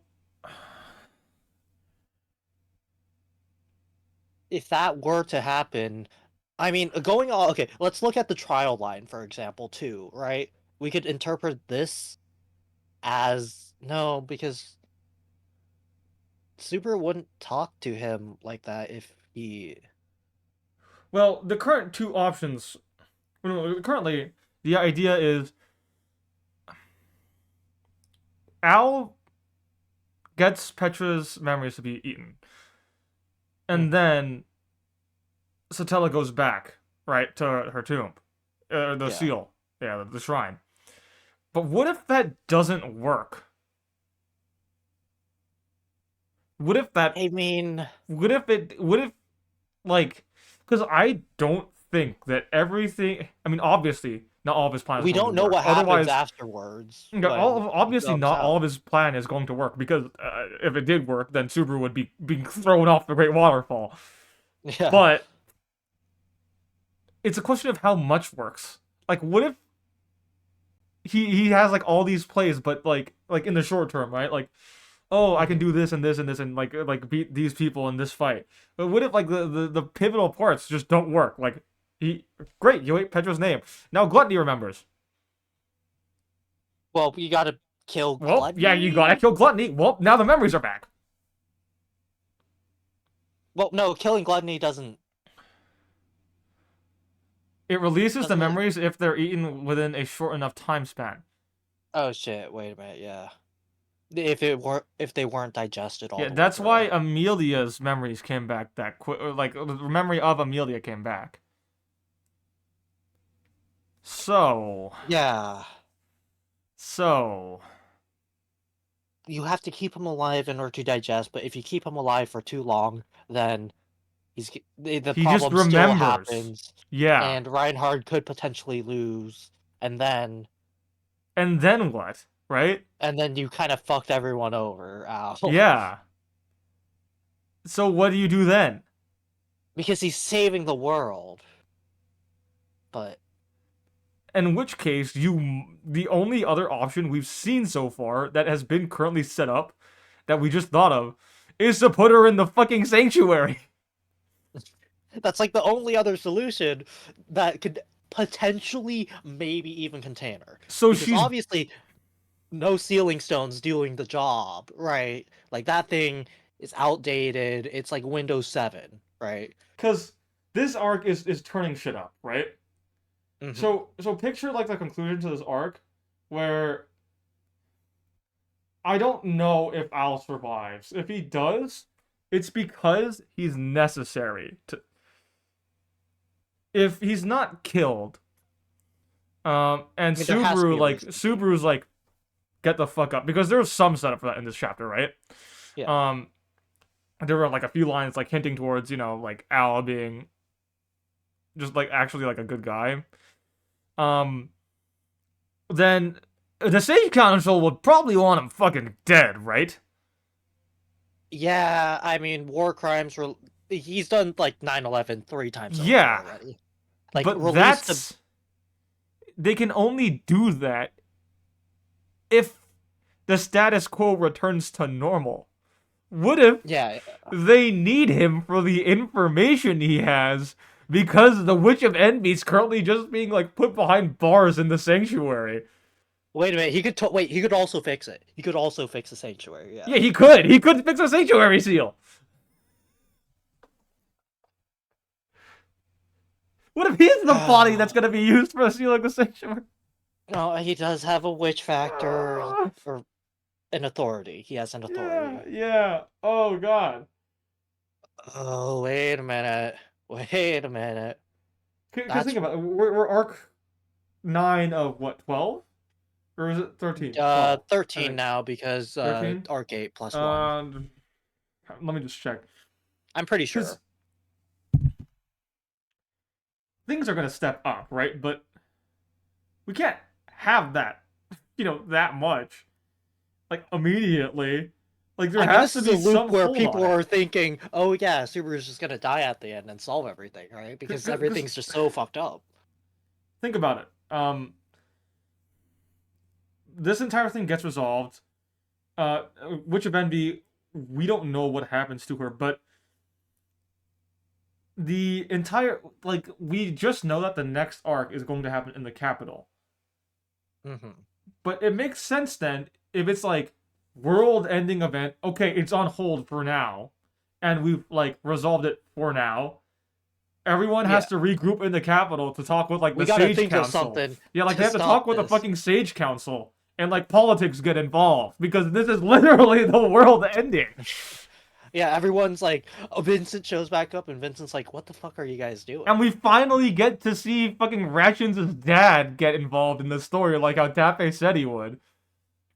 If that were to happen, I mean, going on. Okay, let's look at the trial line, for example, too, right? We could interpret this as no, because Super wouldn't talk to him like that if he. well, the current two options. Currently, the idea is Al gets Petra's memories to be eaten, and then Satella goes back right to her tomb, the Yeah. seal, yeah, the shrine. But what if that doesn't work? What if that? I mean, What if it? What if like? Because I don't think that everything. I mean, obviously Not all of his plan is We going to don't know work. what happens Otherwise, afterwards yeah, when he obviously comes not all out. of his plan is going to work because if it did work, then Subaru would be being thrown off the Great Waterfall. Yeah. But it's a question of how much works. Like, what if he has like all these plays, but like in the short term, right? Like, oh, I can Mhm. do this and this and this and like beat these people in this fight. But what if like the pivotal parts just don't work? Like he great, you ate Petra's name. Now Gluttony remembers. Well, you gotta kill Well, yeah, you gotta Gluttony? kill Gluttony. Well, now the memories are back. Well, no, killing Gluttony doesn't It releases the doesn't really. memories if they're eaten within a short enough time span. Oh shit! Wait a minute. Yeah. If they weren't digested all Yeah, the way that's why through. Amelia's memories came back that quick. Like the memory of Amelia came back. So, Yeah. so You have to keep him alive in order to digest, but if you keep him alive for too long, then the he just problem still remembers. happens, Yeah, and Reinhard could potentially lose, and and then what? Right? then you kind of fucked everyone over, Al. Yeah. So what do you do then? Because he's saving the world. But In which case, the only other option we've seen so far that has been currently set up that we just thought of is to put her in the fucking sanctuary. that's like the only other solution that could potentially maybe even contain her. So Because she's obviously no ceiling stones doing the job, right? Like that thing is outdated. It's like Windows 7, right? because this arc is turning shit up, right? Hmm. So picture like the conclusion to this arc where I don't know if Al survives. If he does, it's because he's necessary to. If he's not killed, and I mean, there has to be a reason. Subaru's like, get the fuck up because there's some setup for that in this chapter, right? Yeah. Um, there were like a few lines like hinting towards like Al being just like actually like a good guy. Um, then the Sage Council would probably want him fucking dead, right? Yeah, I mean, war crimes were. He's done like 9/11 three times over Yeah, already. Like, but release the. they can only do that if the status quo returns to normal. What if Yeah. they need him for the information he has because the Witch of Envy's currently just being like put behind bars in the sanctuary? Wait a minute. He could. Wait. He could also fix it. He could also fix the sanctuary. Yeah. Yeah, he could. He could fix a sanctuary seal. What if he's the body that's gonna be used for sealing the sanctuary? No, he does have a witch factor Ah, or an authority. He has an yeah, authority. yeah. Oh god. Oh, wait a minute. Wait a minute. Because That's think about it. We're arc 9 of what, 12? Or is it 13? 12, I 13 think. now because 13? Arcade +1. Um, Let me just check. I'm pretty Because sure. things are going to step up, right? But we can't have that, that much. Like, immediately. Like, there I mean, has this to is a be loop some where hold people on it. are thinking, "Oh yeah, Subaru's just gonna die at the end and solve everything," right? Because Because everything's just so fucked up. think about it. This entire thing gets resolved. Uh, Witch of Envy, we don't know what happens to her, but the entire we just know that the next arc is going to happen in the capital. Hmm. But it makes sense then if it's like world-ending event. Okay, it's on hold for now, and we've like resolved it for now. Everyone has Yeah, to regroup in the capital to talk with like we the gotta Sage think of Council. something Yeah, like they to have to talk stop with the this. fucking Sage Council, and like politics get involved because this is literally the world ending. Yeah, everyone's like, oh, Vincent shows back up, and Vincent's like, "What the fuck are you guys doing?" And we finally get to see fucking Ratchins' dad get involved in the story, like how Tappe said he would.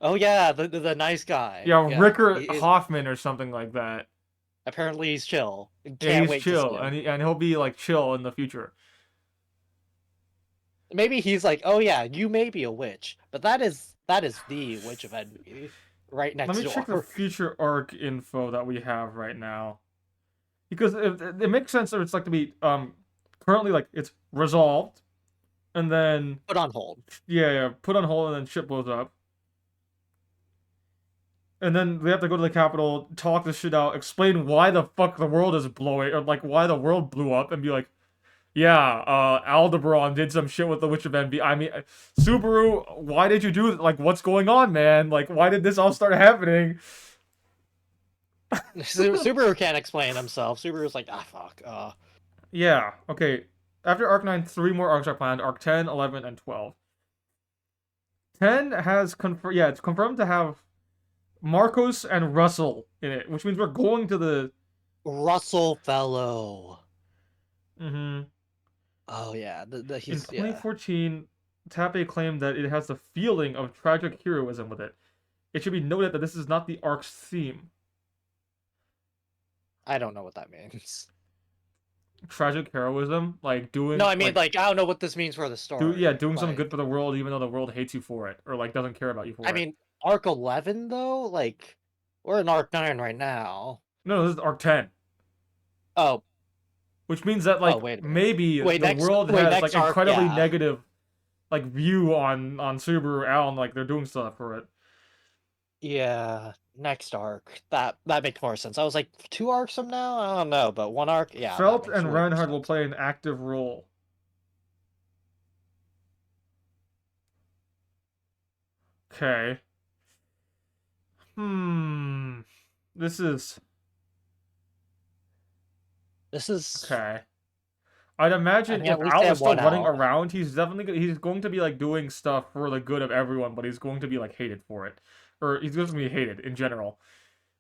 Oh yeah, the nice guy. Yeah, Yeah, Rickard Hoffman or something like that. apparently he's chill. Yeah, Can't he's wait to see chill, him. and he'll be like chill in the future. Maybe he's like, oh yeah, you may be a witch, but that is the Witch of Envy right Let next me check the door. future arc info that we have right now. Because it makes sense that it's like to be currently like it's resolved and then Put on hold. yeah, put on hold and then shit blows up. And then they have to go to the capital, talk this shit out, explain why the fuck the world is blowing, or like why the world blew up, and be like, yeah, Aldebaran did some shit with the Witch of Envy. I mean, Subaru, why did you do it? Like, what's going on, man? Like, why did this all start happening? Subaru can't explain himself. Subaru's like, ah, fuck. Yeah, okay. After Arc 9, three more arcs are planned: Arc 10, 11, and 12. 10 has confirmed, yeah, it's confirmed to have Marcos and Russell in it, which means we're going to the. Russell Fellow. Mm-hmm. Oh yeah, In he's yeah. 2014, Tappe claimed that it has the feeling of tragic heroism with it. It should be noted that this is not the arc's theme. I don't know what that means. Tragic heroism, like No, doing I mean like like I don't know what this means for the story. doing something good Like, for the world even though the world hates you for it or like doesn't care about you I for it. mean, Arc 11 though, like we're in Arc 9 right now. No, this is arc 10, Oh, which means that oh, like wait a minute. maybe the world Wait, has like next arc, incredibly yeah. negative like view on Subaru Al and like they're doing stuff for it. Yeah, next arc. That makes more sense. I was like, 2 arcs from now? I don't know, but 1 arc? Yeah, that Felt makes and way more Reinhardt will sense. play an active role. Okay. Hmm. This is This is okay. I'd I imagine mean, if at least they Al is have still one running out. around, he's going to be like doing stuff for the good of everyone, but he's going to be like hated for it, or he's going to be hated in general.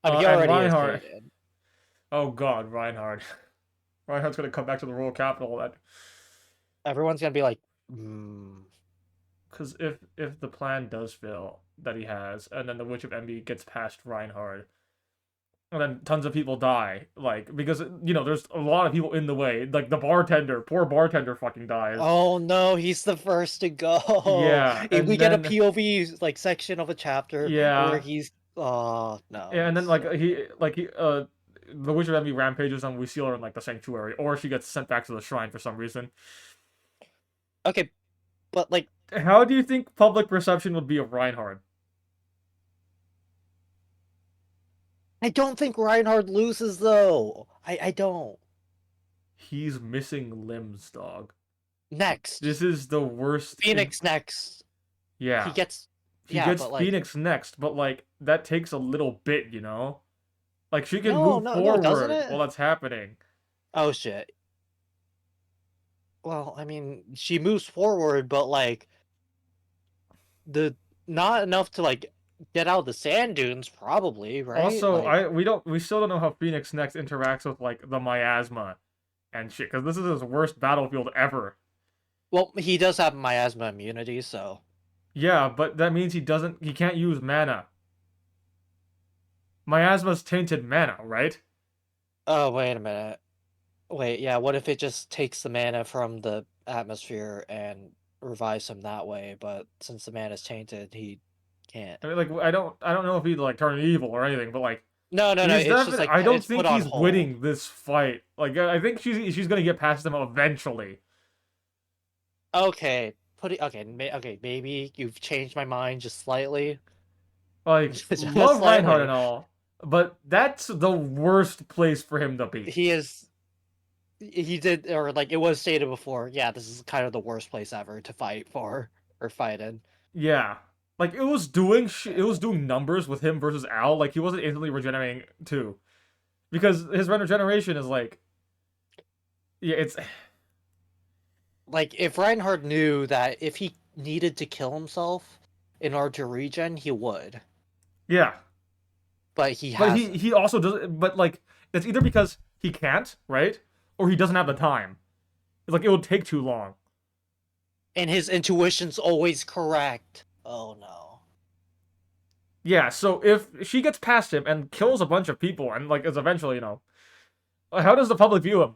I mean, he And already is Reinhardt, hated. oh god, Reinhardt, Reinhardt's going to come back to the royal capital. That Everyone's gonna be like, hmm. because if the plan does fail that he has, and then the Witch of Envy gets past Reinhardt, and then tons of people die, like because there's a lot of people in the way. Like the bartender, poor bartender, fucking dies. Oh no, he's the first to go. Yeah, If we and get a then POV like section of a chapter where yeah, he's oh no, and then he's the Witch of Envy rampages and we seal her in like the sanctuary, or she gets sent back to the shrine for some reason. okay, but like How do you think public perception would be of Reinhardt? I don't think Reinhardt loses though. I don't. He's missing limbs, dog. Next. This is the worst. Phoenix next. He Yeah, gets he yeah, gets but like Phoenix next, but like that takes a little bit, you know. Like she can no, move no, no, doesn't forward it? while that's happening. Oh shit. Well, I mean, she moves forward, but like the not enough to like get out of the sand dunes, probably, right? Also, Like, we still don't know how Phoenix next interacts with like the miasma and shit, because this is his worst battlefield ever. well, he does have miasma immunity, so. Yeah, but that means he can't use mana. Miasma's tainted mana, right? Oh, wait a minute. Wait, yeah, what if it just takes the mana from the atmosphere and revives him that way, but since the mana is tainted, he can't. I mean, like I don't know if he'd like turn evil or anything, but like No, no, no, he's it's just definitely. like I don't it's put think on he's hold. winning this fight. Like I think she's gonna get past him eventually. Okay, okay, maybe you've changed my mind just slightly. Like Just love Reinhardt and slightly. all, but that's the worst place for him to be. He is he did or like it was stated before, yeah, this is kind of the worst place ever to fight for or fight in. Yeah. Like it was doing numbers with him versus Al. Like he wasn't instantly regenerating too, because his regeneration is like, yeah, it's Like if Reinhardt knew that if he needed to kill himself in order to regen, he would. yeah. But he But hasn't. he also does. But like it's either because he can't, right, or he doesn't have the time. It's like it would take too long. And his intuition's always correct. Oh no. Yeah. So if she gets past him and kills a bunch of people and like is eventually, how does the public view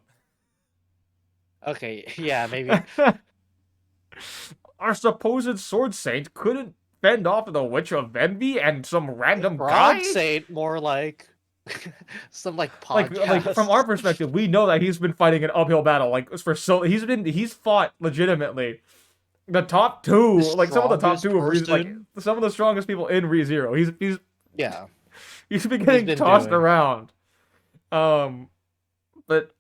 Okay, yeah, maybe. him? Our supposed sword saint couldn't fend off the Witch of Envy and some random Frog guy? Saint, more like some like Like from our podcast. perspective, we know that he's been fighting an uphill battle. Like for so he's fought legitimately the top The two, like some of the top strongest two of like person. some of the strongest people in ReZero. Yeah, He's been he's getting been tossed doing. around. Um, but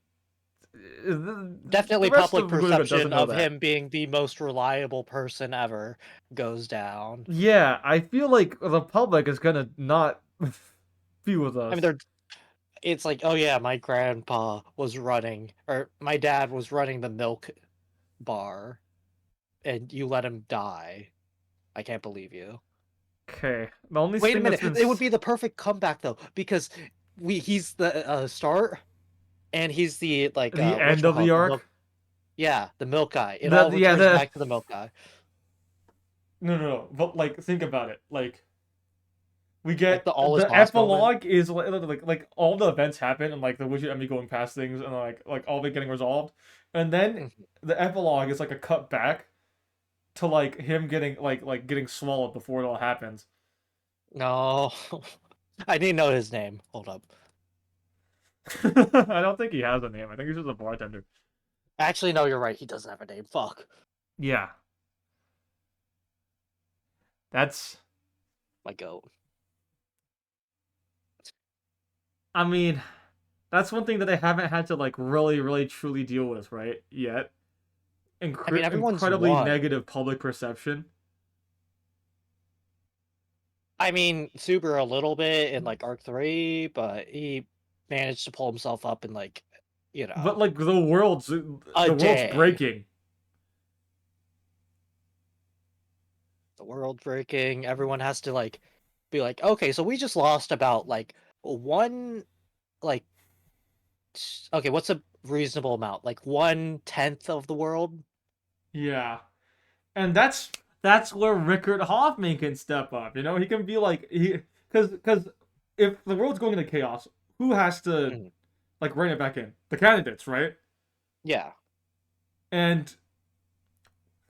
the Definitely rest public of Gluttony doesn't perception know of that. him being the most reliable person ever goes down. Yeah, I feel like the public is gonna not be with I mean, us. they're it's like, oh yeah, my grandpa was running, or my dad was running the milk bar, and you let him die. I can't believe you. Okay, the only Wait a thing that's minute, been it would be the perfect comeback though, because he's the start, and he's the like the end of the whatchamacallit, the milk. arc. Yeah, the milk guy. It The all yeah returns the back to the milk guy, no. But like think about it. Like we like get the all is the lost moment. epilogue is like all the events happen and like the witch and Emmy going past things and like all of it getting resolved, and then Mhm. the epilogue is like a cut back to like him getting like getting swallowed before it all happens. No, I didn't know his name. Hold up. I don't think he has a name. I think he's just a bartender. Actually, no, you're right. He doesn't have a name. Fuck. Yeah, that's. My goat. I mean, that's one thing that they haven't had to like really truly deal with right yet. I mean, everyone's Incredibly won. negative public perception. I mean, Super a little bit in like Arc 3, but he managed to pull himself up in like, But like the a world's day. breaking. The world breaking. Everyone has to like be like, okay, so we just lost about like one, like, okay, what's a reasonable amount? Like 1/10 of the world? Yeah, and that's where Rickard Hoffman can step up. You know, he can be like because if the world's going into chaos, who has to Mhm. like rein it back in? The candidates, right? Yeah. And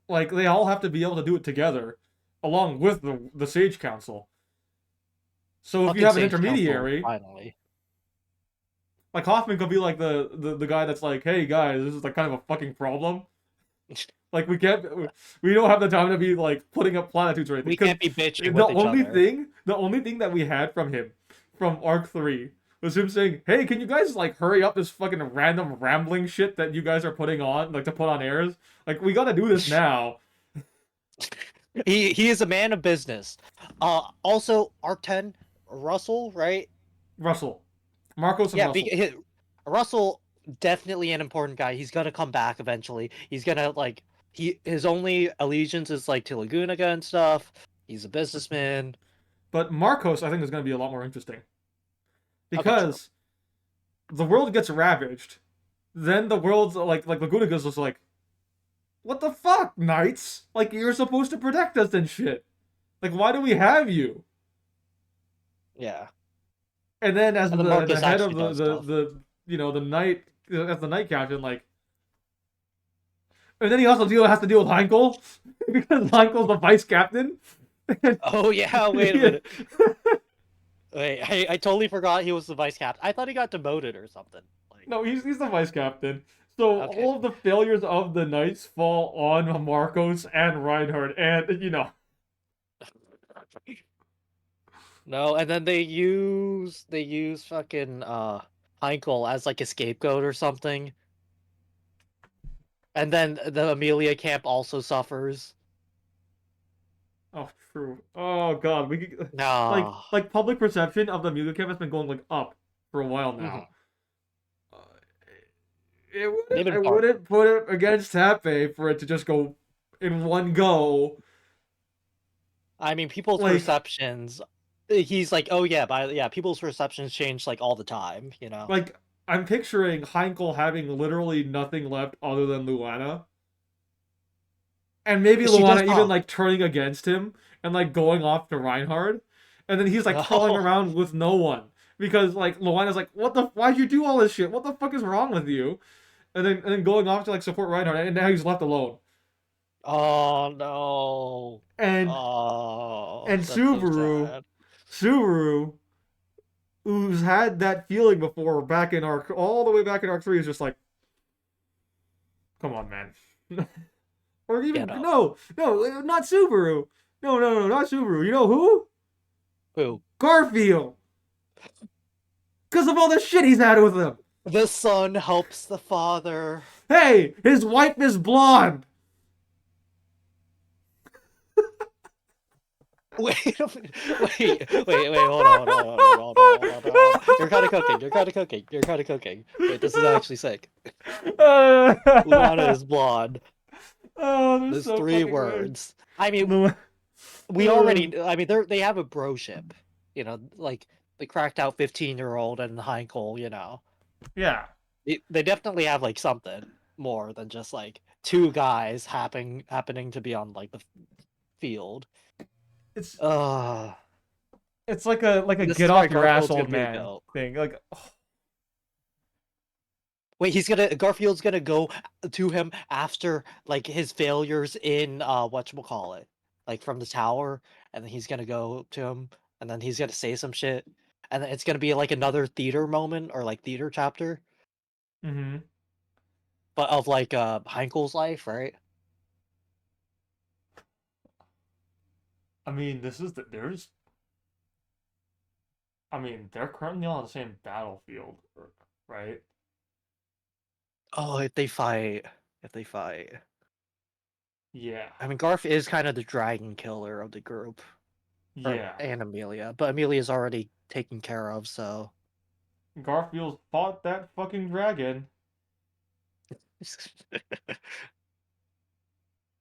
like they all have to be able to do it together, along with the Sage Council. So if you Fucking have an Sage Council, intermediary, finally. like Hoffman could be like the guy that's like, hey guys, this is like kind of a fucking problem. Like we don't have the time to be like putting up platitudes or anything. We Because can't be bitching with each other. the only thing that we had from him, from Arc 3, was him saying, "Hey, can you guys like hurry up this fucking random rambling shit that you guys are putting on, like to put on airs? Like we gotta do this now." He is a man of business. Also Arc 10, Russell, right? Russell, Marcos, and Yeah, Russell. Russell definitely an important guy. He's gonna come back eventually. He's gonna like his only allegiance is like to Lagunica and stuff. He's a businessman. But Marcos, I think, is gonna be a lot more interesting Okay, true. because the world gets ravaged. Then the world's like Lagunica's just like, what the fuck, knights? Like you're supposed to protect us and shit. Like why do we have you? Yeah. And then as And then the Marcus head of actually does stuff. the the knight as the knight captain, like, and then he also has to deal with Heinkel because Heinkel's the vice captain. Oh yeah, wait a Yeah. minute. Wait, I totally forgot he was the vice captain. I thought he got demoted or something. Like, No, he's the vice captain. So okay. all of the failures of the knights fall on Marcos and Reinhardt, and No, and then they use fucking Heinkel as like a scapegoat or something. And then the Emilia Camp also suffers. oh true. Oh god, No. like public perception of the music camp has been going like up for a while Hmm. now. Uh, They've I been part. wouldn't put it against Tappe for it to just go in one go. I mean, people's Like perceptions. He's like, oh yeah, yeah, people's perceptions change like all the time. like I'm picturing Heinkel having literally nothing left other than Luana. And maybe She does Luana even talk. like turning against him and like going off to Reinhard. And then he's like crawling No. around with no one. Because like Luana's like, why'd you do all this shit? What the fuck is wrong with you? And then going off to like support Reinhardt and now he's left alone. Oh no. And Oh, and that's so Subaru, sad. Subaru, who's had that feeling before back in arc, all the way back in arc 3, is just like, come on, man. Or even Get up. no, not Subaru. No, not Subaru. You know who? Who? Garfield. Because of all the shit he's had with him. The son helps the father. Hey, his wife is blonde. Wait, wait, hold on. You're kind of cooking. You're kind of cooking. Wait, this is actually sick. Luana is blonde. Oh, they're There's so three fucking weird. words. I mean, No. we already. I mean, they have a broship. You know, like the cracked out 15-year-old and Heinkel. You know, Yeah. they definitely have like something more than just like two guys happening to be on like the field. It's Uh it's like a this get is why off your ass Garfield's old gonna be the man goat. thing. Like, Wait, Garfield's gonna go to him after like his failures in whatchamacallit, like from the tower, and then he's gonna go to him, and then he's gonna say some shit, and then it's gonna be like another theater moment or like theater chapter, mm-hmm. but of like Heinkel's life, right? I mean, I mean, they're currently on the same battlefield, right? Oh, if they fight. Yeah. I mean, Garf is kind of the dragon killer of the group, or Yeah. and Emilia, but Emilia's already taken care of, so. Garfield fought that fucking dragon.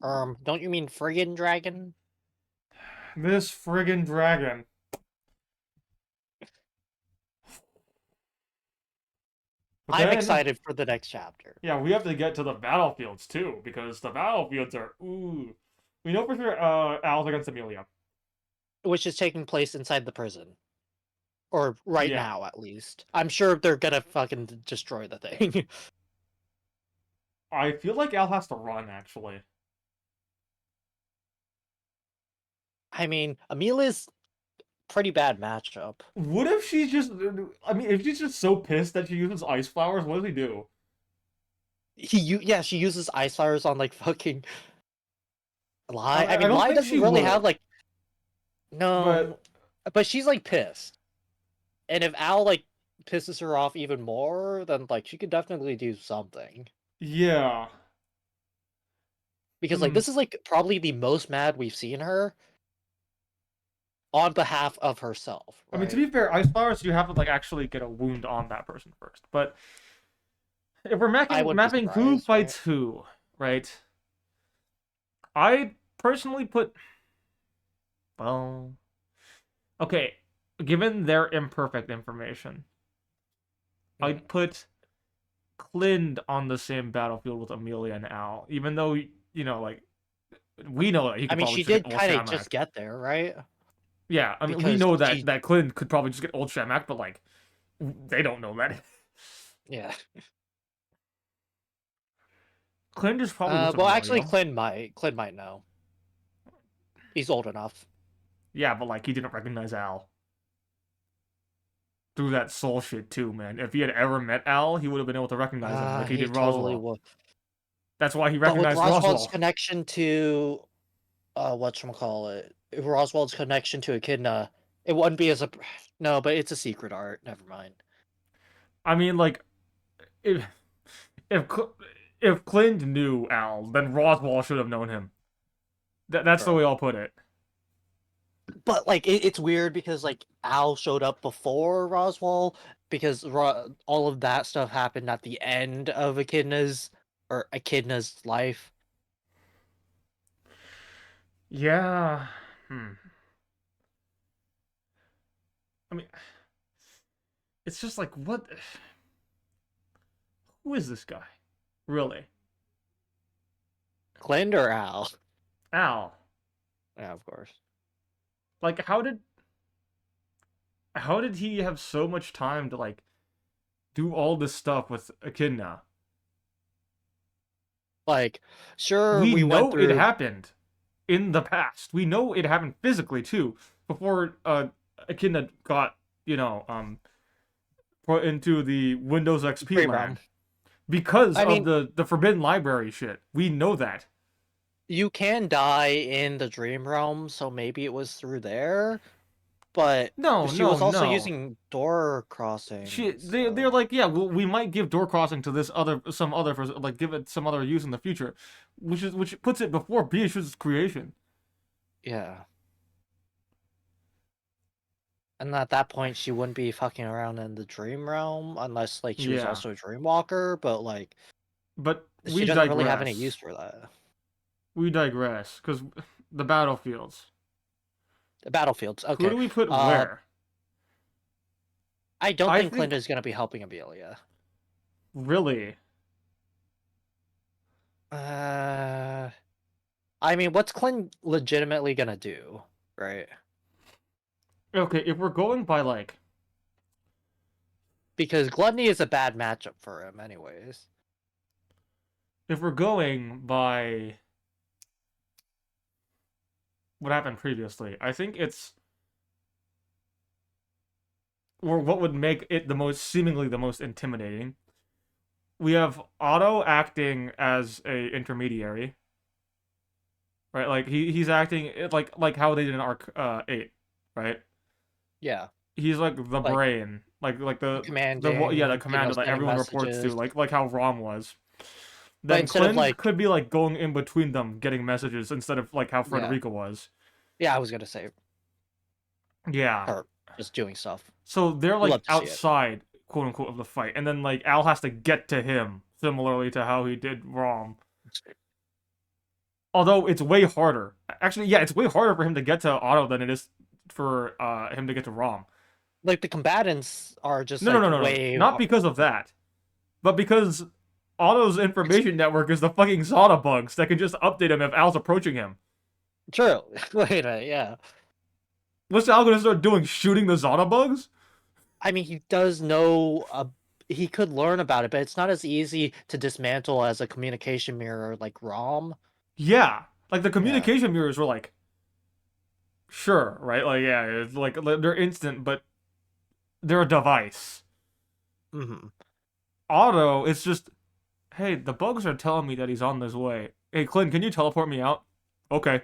Don't you mean friggin' dragon? This friggin' dragon. But I'm then, excited for the next chapter, yeah, we have to get to the battlefields too, because the battlefields are ooh. We know for sure Al's against Emilia. which is taking place inside the prison. Or right Yeah. now, at least. I'm sure they're gonna fucking destroy the thing. I feel like Al has to run actually. I mean, Amelia's pretty bad matchup. What if she's just I mean, if she's just so pissed that she uses ice flowers, what does he do? Yeah, she uses ice fires on like fucking Lie. I I mean, don't Lie think doesn't she really have would. like But no, but she's like pissed. And if Al like pisses her off even more, then like she could definitely do something. yeah. Because like Hmm. this is like probably the most mad we've seen her on behalf of herself, I mean, to right? be fair, ice flowers you have to like actually get a wound on that person first. But if we're I mapping wouldn't be mapping who surprised, right? fights who, right? I personally put well, okay, given their imperfect information, Mm. I'd put Clind on the same battlefield with Amelia and Al, even though like we know that he I could mean, probably she just get did old kind of just Shamak. get there, right? Yeah, I mean we Because know that she, Clind could probably just get old Shamak, but like they don't know that. yeah. Clind is probably with Well, actually, Amelia. Clint might know. He's old enough. Yeah, but like he didn't recognize Al through that soul shit too, man. If he had ever met Al, he would have been able to recognize him like he He did totally Roswell. would. That's why he But with recognized Roswell's Roswell. connection to, whatchamacallit, Roswell's connection to Echidna, it wouldn't be as a, no, but it's a secret art. Never mind. I mean, like if if if Clint knew Al, then Roswell should have known him. That's the way Bro. I'll put it. But like it's weird because like Al showed up before Roswell because all of that stuff happened at the end of Echidna's life. Yeah. Hmm. I mean, it's just like what? Who is this guy? Really? Clint or Al? Al. Yeah, of course. Like, how did he have so much time to like do all this stuff with Echidna? Like, sure, We we went know it through happened in the past. We know it happened physically too, before Echidna got, you know, put into the Windows XP Dream Realm. land because I of mean, the Forbidden Library shit. We know that. you can die in the Dream Realm, so maybe it was through there. But No, she no, was also no. using door She, crossing, they're so like, yeah, well, we might give door crossing to this other, some other, like, give it some other use in the future, which puts it before Beatrice's creation. yeah. And at that point, she wouldn't be fucking around in the Dream Realm unless, like, she was Yeah, also a Dreamwalker. But like, but she we doesn't really have any use digress. for that. We digress because the battlefields. The battlefields. Who Okay. do we put Uh, where? I don't I think think Clint is gonna be helping Emilia. really. Uh, I mean, what's Clint legitimately gonna do, right? Okay, if we're going by like, Because Gluttony is a bad matchup for him, anyways. if we're going by what happened previously, I think it's or what would make it the most seemingly the most intimidating. We have Otto acting as a intermediary, right? Like he's acting like how they did in Arc 8, right? Yeah, He's like the like brain, like the commanding, commander that sending everyone reports to, messages. like how Rom was. But Then instead of Clint like, could be like going in between them, getting messages instead of like how yeah, Frederica was. yeah, I was gonna say Yeah. her just doing stuff. So they're You like love to see it. outside, quote unquote, of the fight, and then like Al has to get to him, similarly to how he did Rom. Although it's way harder. Actually, yeah, it's way harder for him to get to Otto than it is for him to get to Rom. Like the combatants are just No, no, like no, no, no. way. Not because of that, but because Otto's It's information network is the fucking Zada bugs that can just update him if Al's approaching him. true. Wait, yeah. What's Al gonna start doing? Shooting the Zada bugs? I mean, he does know. He could learn about it, but it's not as easy to dismantle as a communication mirror like ROM. Yeah. Like the Yeah. communication mirrors were like, sure, right? Like, yeah, it's like they're instant, but they're a device. Hmm. Otto, it's just, hey, the bugs are telling me that he's on this way. Hey, Clint, can you teleport me out? Okay.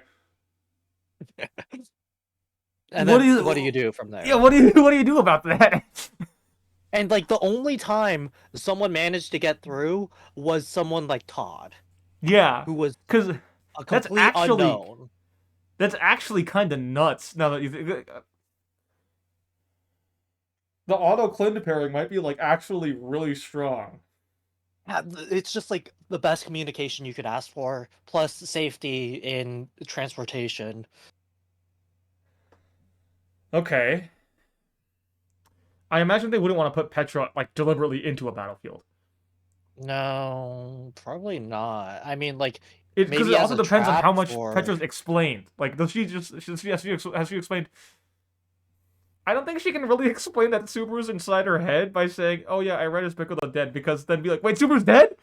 And What do then what do you you? do from Yeah, there? what do you do about that? And like the only time someone managed to get through was someone like Todd, Yeah, who was because a that's complete actually unknown. that's actually kind of nuts. Now that you think the auto Clint pairing might be like actually really strong. Yeah, it's just like the best communication you could ask for, plus safety in transportation. Okay, I imagine they wouldn't want to put Petra like deliberately into a battlefield. No, probably not. I mean, like It because it maybe as also a depends on trap how much for. Petra's explained. Like, does she just has she explained? I don't think she can really explain that Subaru's inside her head by saying, "Oh yeah, I read his book of the dead," because then be like, "Wait, Subaru's dead?"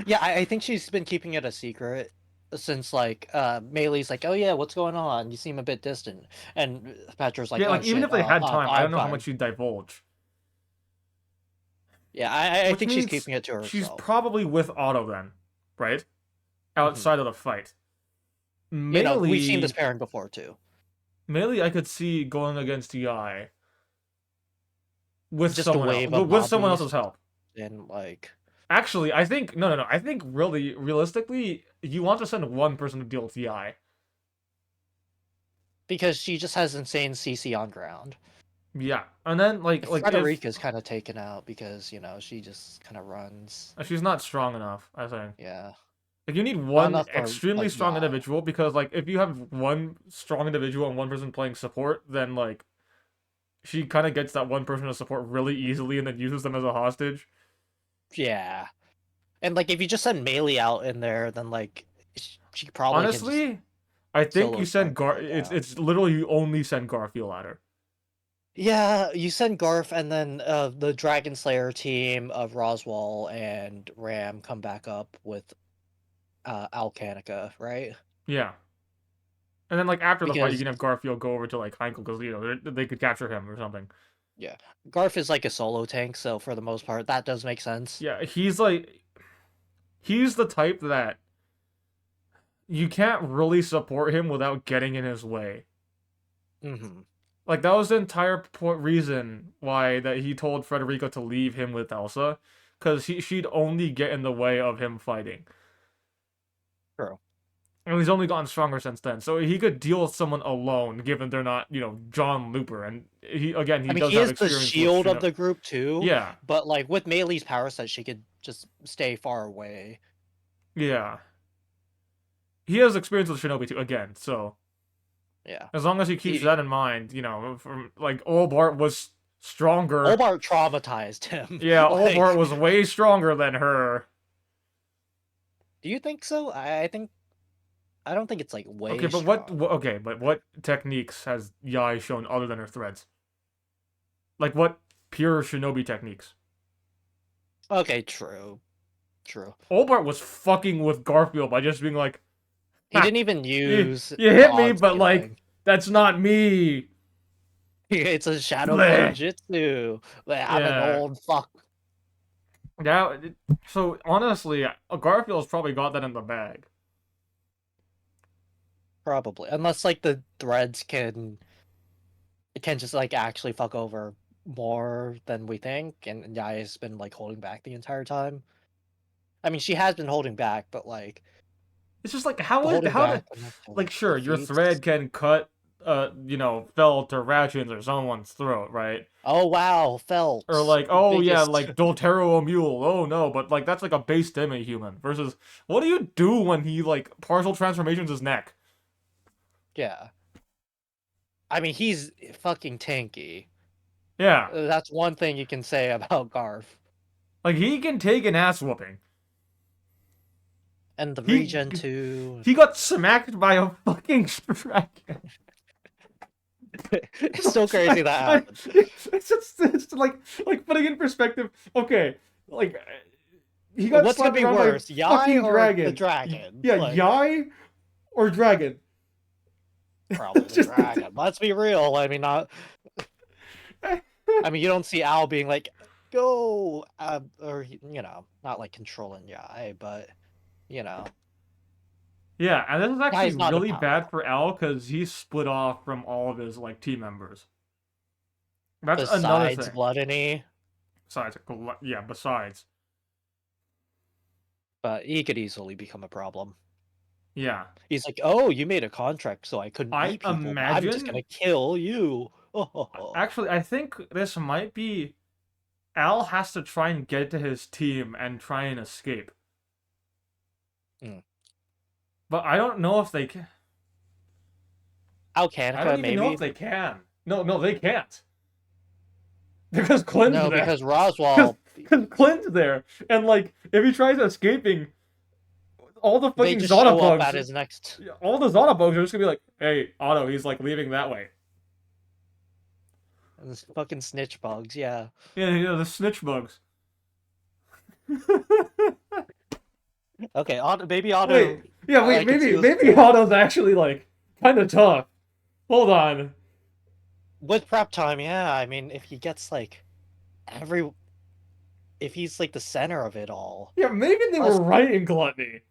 Yeah, I think she's been keeping it a secret since like Melee's like, oh yeah, what's going on? You seem a bit distant, and Petra's like, Yeah, oh like even shit, if they had time, I I'm don't know how much fine. she'd divulge. Yeah, I Which think she's means keeping it to she's herself. probably with Otto then, right? Hmm. Outside of the fight. You know, we've seen this Melee, pairing before too. I could see going against Yi with Just a someone else, wave of with mob someone else's beast help. and like Actually, I think no, no, no. I think really, realistically, you want to send one person to deal with Yi. because she just has insane CC on ground. Yeah, and then like if Frederica's kind of taken out because she just kind of runs. she's not strong enough, I think. Yeah, Like you need not one enough for extremely like strong yeah. individual because like if you have one strong individual and one person playing support, then like she kind of gets that one person to support really easily and then uses them as a hostage. Yeah. And like if you just send Melee out in there, then like she probably can just Honestly, I think solo you send snipe Gar. it It's down. literally you only send Garfield at her. Yeah, you send Garf, and then the Dragon Slayer team of Roswell and Ram come back up with Alcanica, right? Yeah. And then, like, after the fight, you Because can have Garfield go over to, like, Heinkel, because, they could capture him or something. yeah, Garf is like a solo tank, so for the most part, that does make sense. Yeah, he's the type that you can't really support him without getting in his way. Mm-hmm. Like, that was the entire reason why that he told Frederica to leave him with Elsa, because she'd only get in the way of him fighting. True. And he's only gotten stronger since then, so he could deal with someone alone, given they're not, John Looper, and I he mean, does he have is the experience with shield of the group too, Yeah, but like with Mei's power set, she could just stay far away. yeah. He has experience with Shinobi too, again, so Yeah. as long as he keeps He, that in mind, from like Olbart was stronger. Olbart traumatized him. Yeah, Olbart Like, was way stronger than her. do you think so? I don't think it's like Okay, way but strong. what techniques has Yai shown other than her threads? Like what pure Shinobi techniques? Okay, true. True. Olbart was fucking with Garfield by just being like, He ha, didn't even you, use you the hit me, on but like, scaling. that's not me. It's a shadow clone Bleh. jutsu. Like, I'm an Yeah. old fuck. Yeah, so honestly, Garfield's probably got that in the bag. Probably. Unless like the threads can just like actually fuck over more than we think, and Yaya's been like holding back the entire time. I mean, she has been holding back, but like It's just like holding how did back enough to like like sure your defeats. thread can cut felt or ratchets or someone's throat, right? Oh wow, Or felt like, oh yeah, biggest. like Doltero a mule. Oh no, but like that's like a base demi human versus what do you do when he like partial transformations his neck? Yeah, I mean he's fucking tanky. Yeah. That's one thing you can say about Garf. Like he can take an ass whooping. And the He regen too. he got smacked by a fucking dragon. It's so crazy that happened. It's like putting in perspective. Okay, like he got What's gonna slapped be around by a worse, Yai fucking or the dragon. dragon? Yeah, Like, Yai or dragon. probably the Just dragon. Let's be real. I mean, not. I mean, you don't see Al being like, "Go," or not like controlling Yai, but you know, yeah, and this is actually Yai's not a really power bad level. for Al because he's split off from all of his like team members. That's another Besides thing. Gluttony, Besides, yeah, besides, but he could easily become a problem. yeah, He's like, "Oh, you made a contract, so I couldn't I eat people, but I'm just imagine. gonna kill you." Actually, I think this might be Al has to try and get to his team and try and escape. Mm. But I don't know if they can. I don't Alcanica, even know if maybe. they can. No, they can't. Because Clint's No, there. because Roswell, Because Clint's there. And, like, if he tries escaping, all the they fucking just show Zona up at bugs, his next. all the Zona bugs are just gonna be like, hey, Otto, he's, like, leaving that way. This fucking snitch bugs, yeah. Yeah, the snitch bugs. Okay, Otto, maybe Otto, Wait, I could see this maybe Otto's actually, like, kind of tough. Hold on. with prep time. Yeah, I mean, if he gets like every, if he's like the center of it all, Yeah, maybe they were plus, right in Gluttony.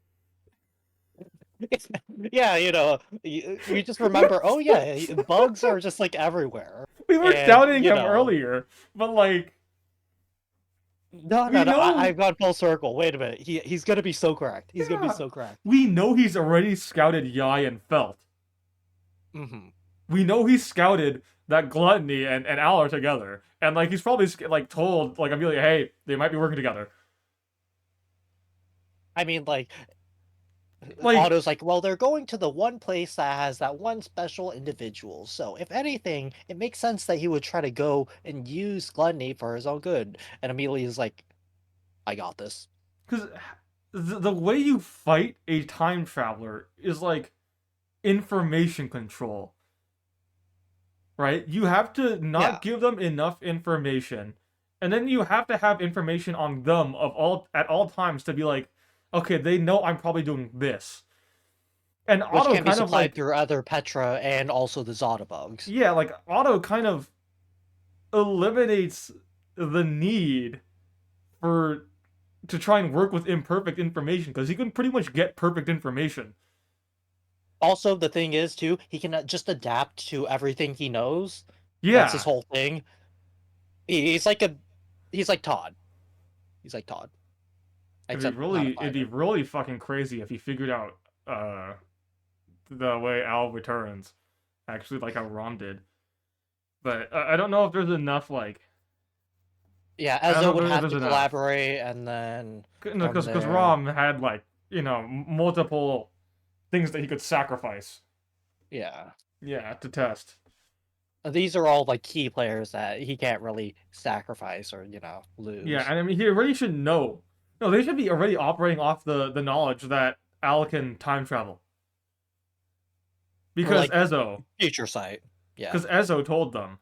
yeah, you just remember. Oh yeah, bugs are just like everywhere, We were and doubting him earlier, but, like, no, no, we no. know. I've gone full circle. Wait a minute. He's gonna be so correct. He's gonna be Yeah. so correct. We know he's already scouted Yai and Felt. Hmm. We know he's scouted that Gluttony and Al are together. And, like, he's probably, like, told, like, Amelia, hey, they might be working together. I mean, like, Like, Otto's like, well, they're going to the one place that has that one special individual. So, if anything, it makes sense that he would try to go and use Gluttony for his own good. And Amelia's like, I got this. because the way you fight a time traveler is, like, information control. right? You have to Yeah, not give them enough information, and then you have to have information on them of all at all times to be like, okay, they know I'm probably doing this. And which Otto can be kind of supplied like, through other Petra and also the Zota bugs. yeah, like Otto kind of eliminates the need for to try and work with imperfect information because he can pretty much get perfect information. Also, the thing is too, he can just adapt to everything he knows. That's his Yeah, whole thing. He's like a, he's like Todd. He's like Todd, except not a it'd be fighter. really fucking crazy if he figured out uh the way Al returns, actually like how Rom did. But I don't know if there's enough like Yeah, I don't Ezzo would know if have there's to enough collaborate, and then from because there, Rom had like multiple things that he could sacrifice. yeah. Yeah, to test. These are all like key players that he can't really sacrifice or Yeah, lose. and I mean he already should know. No, they should be already operating off the knowledge that Al can time travel Or because like Ezzo future sight. Yeah, because Ezzo told them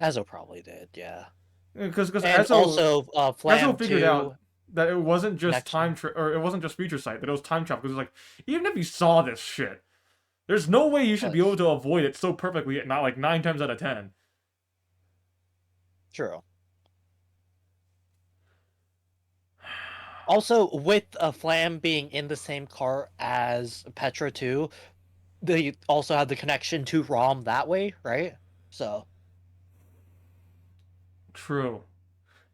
Ezzo probably did. Yeah, because and also Ezzo Flam figured out 2 that it wasn't just connection. or it wasn't just future sight that it was time travel because like even if you saw this shit, there's no way you should But be able to avoid it so perfectly, not like 9 times out of 10. true. Also, with Flam being in the same car as Petra too, they also have the connection to Rom that way, right? So True.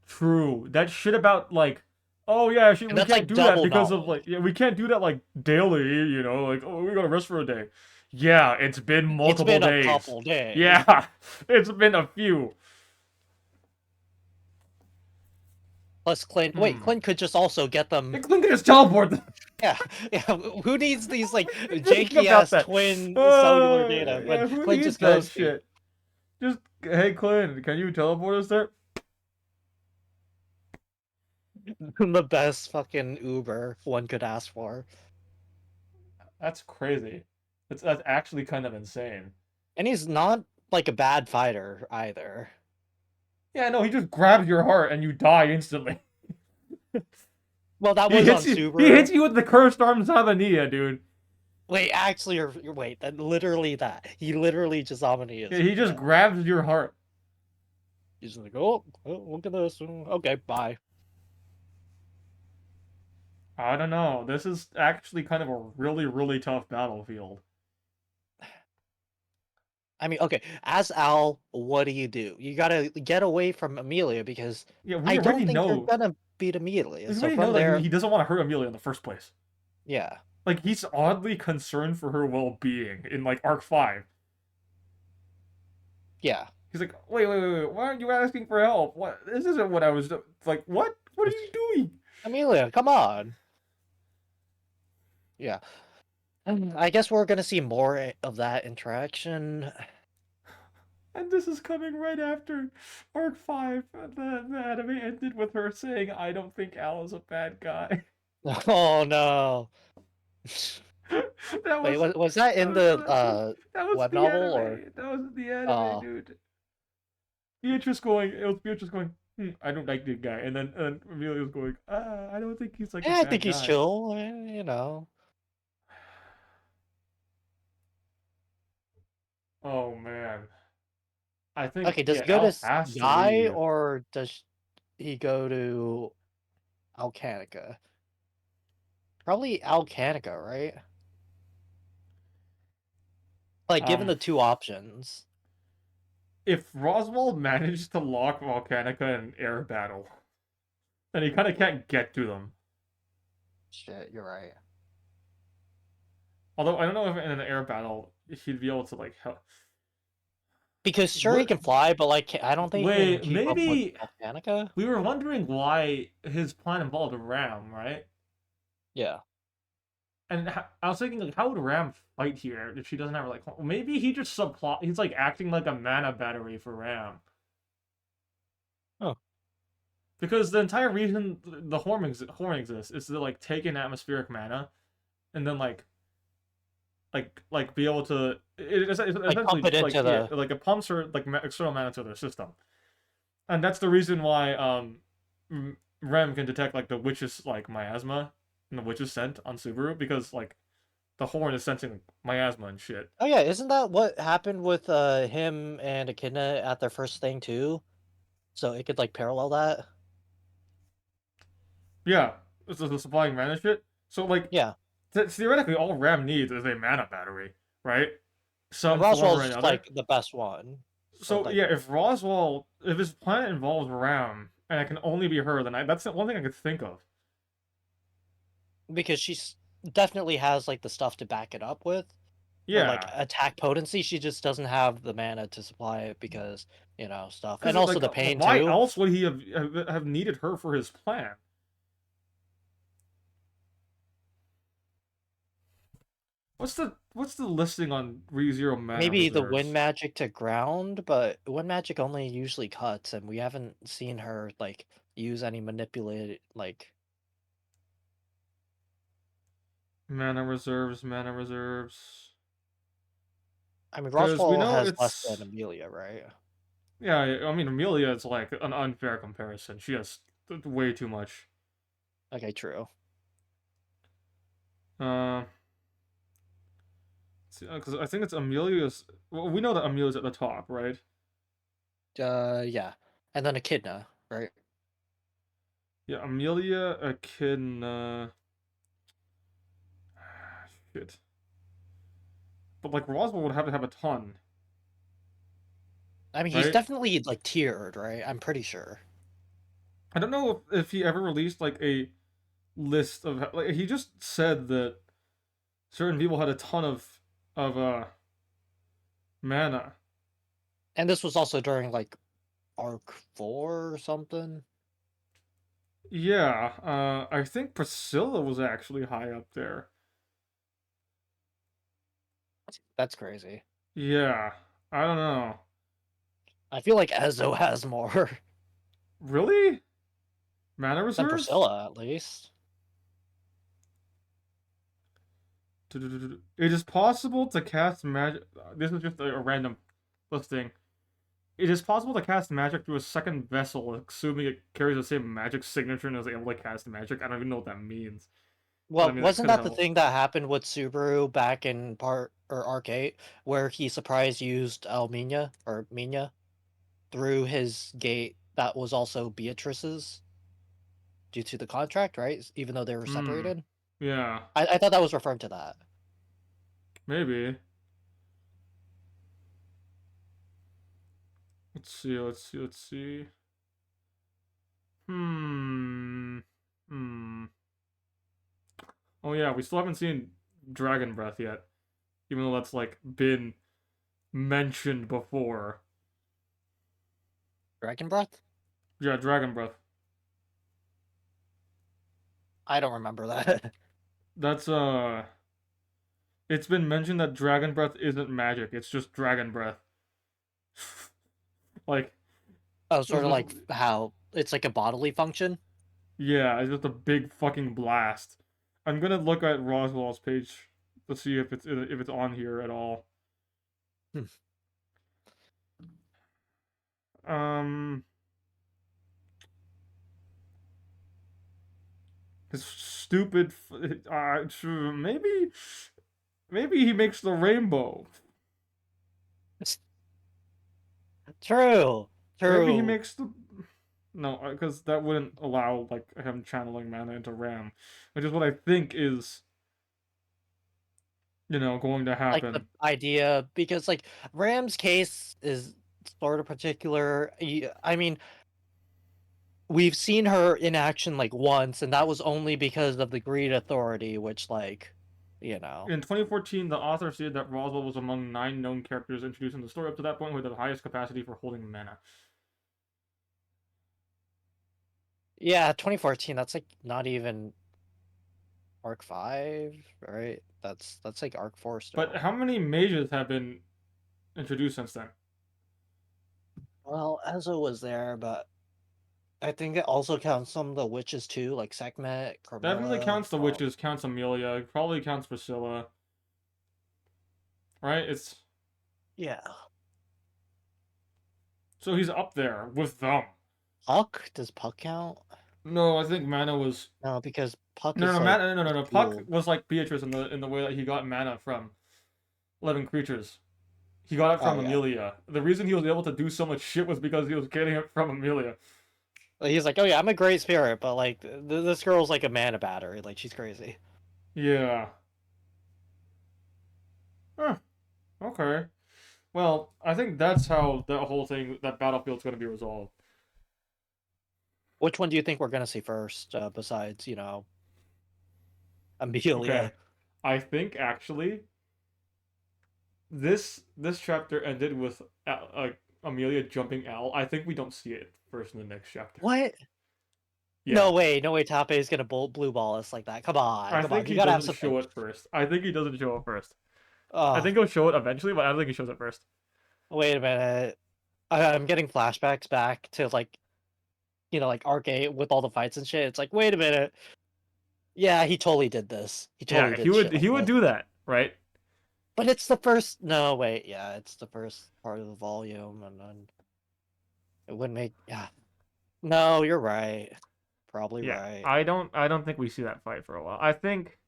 True. That shit about like, oh yeah, and we that's can't like do that double because of knowledge. like, yeah, we can't do that like daily, like, oh, we gotta rest for a day. Yeah, it's been It's multiple been a days. couple days. Yeah, it's been a few. Plus, Clint. Wait, Hmm. Clint could just also get them. Nick can just teleport them. Yeah, yeah. Who needs these like Just think janky about ass that. twin cellular data when Yeah, who Clint needs just that ghosting? shit? Just, hey, Clint, can you teleport us there? The best fucking Uber one could ask for. That's crazy. That's actually kind of insane. And he's not like a bad fighter either. Yeah, no, he just grabs your heart and you die instantly. Well, that He was hits on you. He hits Subaru. you with the cursed arms Havania, dude. Wait, actually, or wait, that literally that he literally just Yeah, omnius he me. just Yeah, grabs your heart. he's like, oh, look at this. Okay, bye. I don't know. This is actually kind of a really, really tough battlefield. I mean, okay, as Al, what do? You gotta get away from Emilia because Yeah, I we don't already think you're know. gonna beat Emilia. We So already know from that there, he doesn't want to hurt Emilia in the first place. yeah, Like he's oddly concerned for her well-being in like Arc 5. yeah. He's like, wait. Why aren't you asking for help? What? This isn't what I was like. What? What are you doing? Emilia, come on. Yeah. I guess we're gonna see more of that interaction. And this is coming right after Arc 5. The anime ended with her saying, "I don't think Al is a bad guy." Oh no. that Wait, was was that that in was the the that was web the novel or anime. That was the anime, uh dude. Beatrice going. It was Beatrice going. I don't like the guy, and then Amelia was going. I don't think he's like a yeah, I think bad he's guy. chill, you know. Oh man, I think Okay, does yeah, he go to Al has to Guy leave. or does he go to Alcanica? Probably Alcanica, right? Like given Um, the two options. if Roswell managed to lock Volcanica in air battle, then he kind of can't get to them. Shit, you're right. Although I don't know if in an air battle he'd be able to like help. Because sure he What? can fly, but like I don't think he can Wait, keep up with maybe Alcanica. we were wondering why his plan involved Ram, right? Yeah. And I was thinking, like, how would Ram fight here if she doesn't have like? Maybe he just subplot. He's like acting like a mana battery for Ram Oh. because the entire reason the horn exists is to like take in atmospheric mana and then like like be able to it Like pump essentially it into the. like it pumps her like external mana to their system, and that's the reason why Rem can detect like the witch's like miasma and the witch's scent on Subaru because like the horn is sensing like, miasma and shit. Oh yeah, isn't that what happened with him and Echidna at their first thing too? So it could like parallel that. Yeah, this is the supplying mana shit. So like Yeah, theoretically, all Ram needs is a mana battery, right? and Some form or Roswell's another. like the best one. But So like yeah, if Roswell, if his planet involves Ram and it can only be her, then that's the one thing I could think of. because she's definitely has like the stuff to back it up with for like Yeah, attack potency. She just doesn't have the mana to supply it because stuff, because and also like, the pain why too. else would he have needed her for his plan? What's the listing on ReZero mana Maybe the wind reserves? magic to ground, but wind magic only usually cuts, and we haven't seen her like use any manipulate like. Mana reserves, mana reserves. I mean, Because we Roswell know has less it's than Amelia, right? yeah. I mean, Amelia is like an unfair comparison. She has way too much. Okay, true. Uh, because I think it's Amelia's. Well, we know that Amelia's at the top, right? Yeah, and then Echidna, right? Yeah, Amelia, Echidna. Shit. But like Roswell would have to have a ton, I mean, he's right? definitely like tiered, right? I'm pretty sure. I don't know if he ever released like a list of like he just said that certain people had a ton of mana. And this was also during like Arc 4 or something. Yeah, I think Priscilla was actually high up there. That's crazy. Yeah, I don't know. I feel like Ezo has more Really? Mana than reserves? Priscilla, at least. It is possible to cast magic. This is just a random listing. It is possible to cast magic through a second vessel, assuming it carries the same magic signature and is able to cast magic. I don't even know what that means, but I Well, mean it wasn't could that the help. thing that happened with Subaru back in part or Arc 8, where he surprise used Elmina or Mina through his gate that was also Beatrice's due to the contract, right? Even though they were Hmm. separated. Yeah. I thought that was referring to that. Maybe. Let's see. Let's see. Let's see. Hmm. Hmm. Oh yeah, we still haven't seen Dragon Breath yet, even though that's like been mentioned before. Dragon Breath? Yeah, Dragon Breath. I don't remember that. That's it's been mentioned that Dragon Breath isn't magic, it's just Dragon Breath. Like Oh, this sort of was like how it's like a bodily function. yeah, it's just a big fucking blast. I'm gonna look at Roswell's page to see if it's on here at all. Hmm. Um his stupid maybe he makes the rainbow. True. Maybe he True. makes the no, because that wouldn't allow like him channeling mana into Ram, which is what I think is going to Like the happen. idea because like Ram's case is sort of particular. I mean, we've seen her in action like once, and that was only because of the Greed Authority, which like, you know. In 2014, the author stated that Roswell was among 9 known characters introduced in the story up to that point with the highest capacity for holding mana. Yeah, 2014, that's like not even Arc 5, right? That's like Arc 4 But still. how many mages have been introduced since then? Well, Ezo was there, but I think it also counts some of the witches too, like Sekhmet, Definitely Carmilla. counts the witches, counts Amelia, probably counts Priscilla. right? It's Yeah. so he's up there with them. Puck? Does Puck count? No, I think Mana was No, because Puck no, is no, like Mana, no. Puck fuel. was like Beatrice in the way that he got mana from living creatures. He got it Oh from yeah. Emilia. The reason he was able to do so much shit was because he was getting it from Emilia. Like, he's like, oh yeah, I'm a great spirit, but like this girl's like a mana battery. Like she's crazy. Yeah. Huh. Okay. Well, I think that's how that whole thing, that battlefield's going to be resolved. Which one do you think we're gonna see first? Besides, Okay. Amelia. I think actually this chapter ended with Amelia jumping Al. I think we don't see it first in the next chapter. What? Yeah. No way, no way. Tape is gonna blue ball us like that. Come on, I come think on. You he gotta have doesn't something. show it first. I think he doesn't show it first. I Oh, think he'll show it eventually, but I don't think he shows it first. wait a minute. I'm getting flashbacks back to like like Arc 8 with all the fights and shit. It's like, wait a minute. Yeah, he totally did this. He totally Yeah, he did would shit like he would this. do that, right? But it's the first. No, wait. Yeah, it's the first part of the volume, and then it wouldn't make. Yeah. No, you're right. Probably Yeah. right. I don't think we see that fight for a while. I think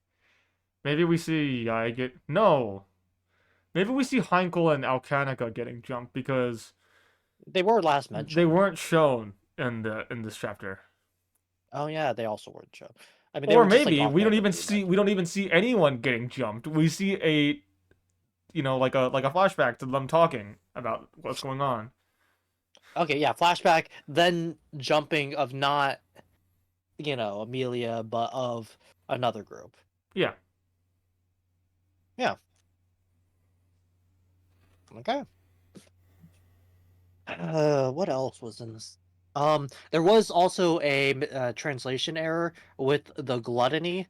maybe we see I get no. Maybe we see Heinkel and Alcanica getting jumped because They were last they mentioned. weren't shown in this chapter. Oh yeah, they also weren't shown. I mean, they Or were just like maybe off randomly we mentioned. don't even see anyone getting jumped. We see a like a flashback to them talking about what's going on. Okay, yeah, flashback, then jumping of not Amelia, but of another group. Yeah. Yeah. Okay. What else was in this? There was also a translation error with the gluttony.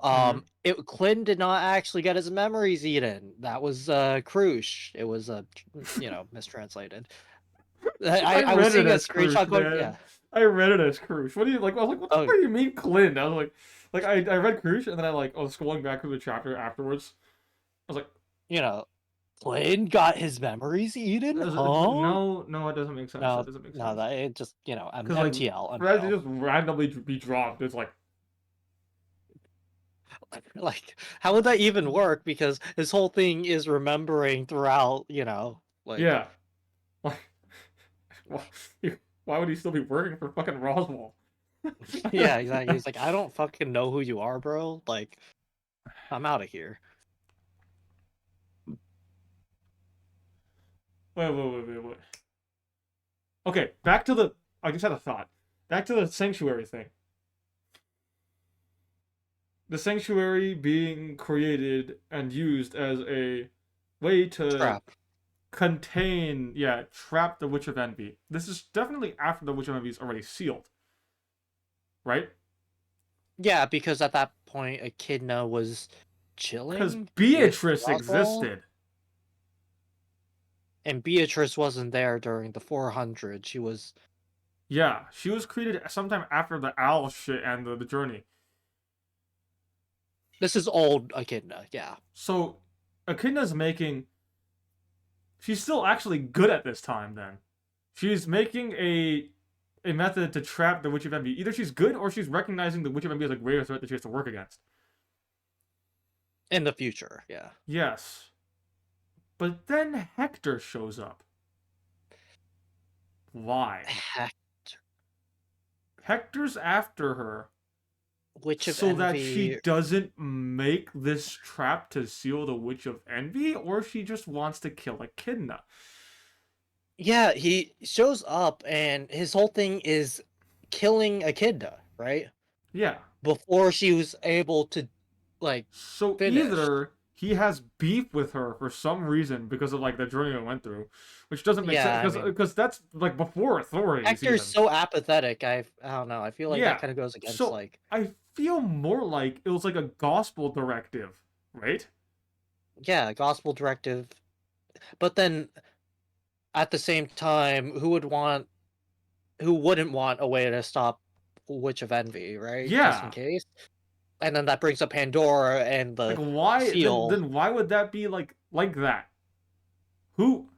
Mm-hmm. Clint did not actually get his memories eaten. That was Krush. It was mistranslated. I I was read it seeing a as screenshot Krush, going, man. yeah. I read it as Krush. What do you like? I was like, what the fuck Oh, do you mean, Clint? I was like I read Krush, and then I was scrolling back through the chapter afterwards. I was like, you know, Clint got his memories eaten, huh? no, it doesn't make sense. That No, doesn't make no, sense. that it just Because like MTL, for that to MTL. just randomly be dropped, it's like, Like, how would that even work? Because his whole thing is remembering throughout, like, yeah, like, why, why would he still be working for fucking Roswell? yeah, exactly. He's like, I don't fucking know who you are, bro. Like, I'm out of here. Wait. Okay, back to the. I just had a thought. Back to the sanctuary thing. The sanctuary being created and used as a way to Trap. contain, yeah, trap the Witch of Envy. This is definitely after the Witch of Envy is already sealed, right? Yeah, because at that point, Echidna was Because chilling with Beatrice Roswell, existed. and Beatrice wasn't there during the 400. She was. Yeah, she was created sometime after the owl shit and the journey. This is old Echidna, yeah. So, Echidna's making. She's still actually good at this time. Then, she's making a method to trap the Witch of Envy. Either she's good or she's recognizing the Witch of Envy as a greater threat that she has to work against. In the future, yeah. Yes. But then Hector shows up. Why? Heck, Hector's after her Witch of so that she Envy. doesn't make this trap to seal the Witch of Envy, or she just wants to kill Echidna. Yeah, he shows up and his whole thing is killing Echidna, right? Yeah. Before she was able to, like, So finish. either he has beef with her for some reason because of like the journey I went through, which doesn't make sense Yeah, I mean, because that's like before authorities Hector's even. so apathetic. I don't know. I feel like that Yeah. kind of goes against, So like, I feel more like it was like a gospel directive, right? yeah, gospel directive. But then at the same time, who wouldn't want a way to stop Witch of Envy, right? Just in Yeah. case. And then that brings up Pandora and Like the why seal. then why would that be like that? Who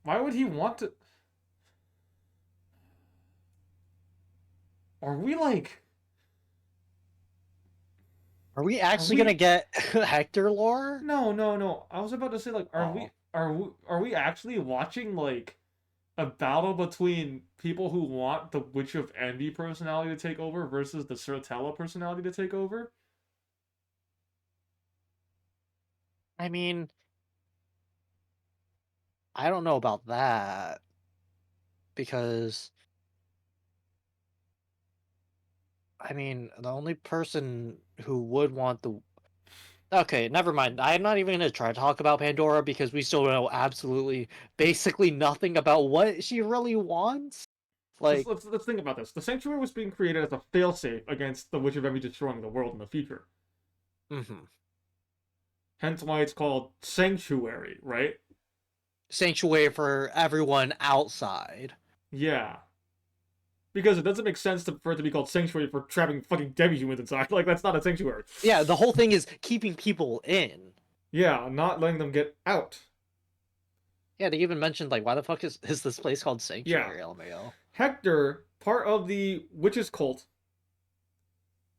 why would he want to are we like Are we are actually gonna we get Hector lore? no. I was about to say like Oh, are we actually watching like a battle between people who want the Witch of Envy personality to take over versus the Satella personality to take over? I mean, I don't know about that because I mean, the only person who would want the okay, never mind. I'm not even gonna try to talk about Pandora because we still know absolutely, basically nothing about what she really wants. Like, Let's think about this. The Sanctuary was being created as a failsafe against the Witch of Envy destroying the world in the future. mhm. Hence why it's called Sanctuary, right? Sanctuary for everyone outside. Yeah. Because it doesn't make sense for it to be called Sanctuary for trapping fucking demi-humans inside. Like, that's not a sanctuary. Yeah, the whole thing is keeping people in. Yeah, not letting them get out. Yeah, they even mentioned like, why the fuck is this place called Yeah. Sanctuary, LMAO? Hector, part of the witches cult,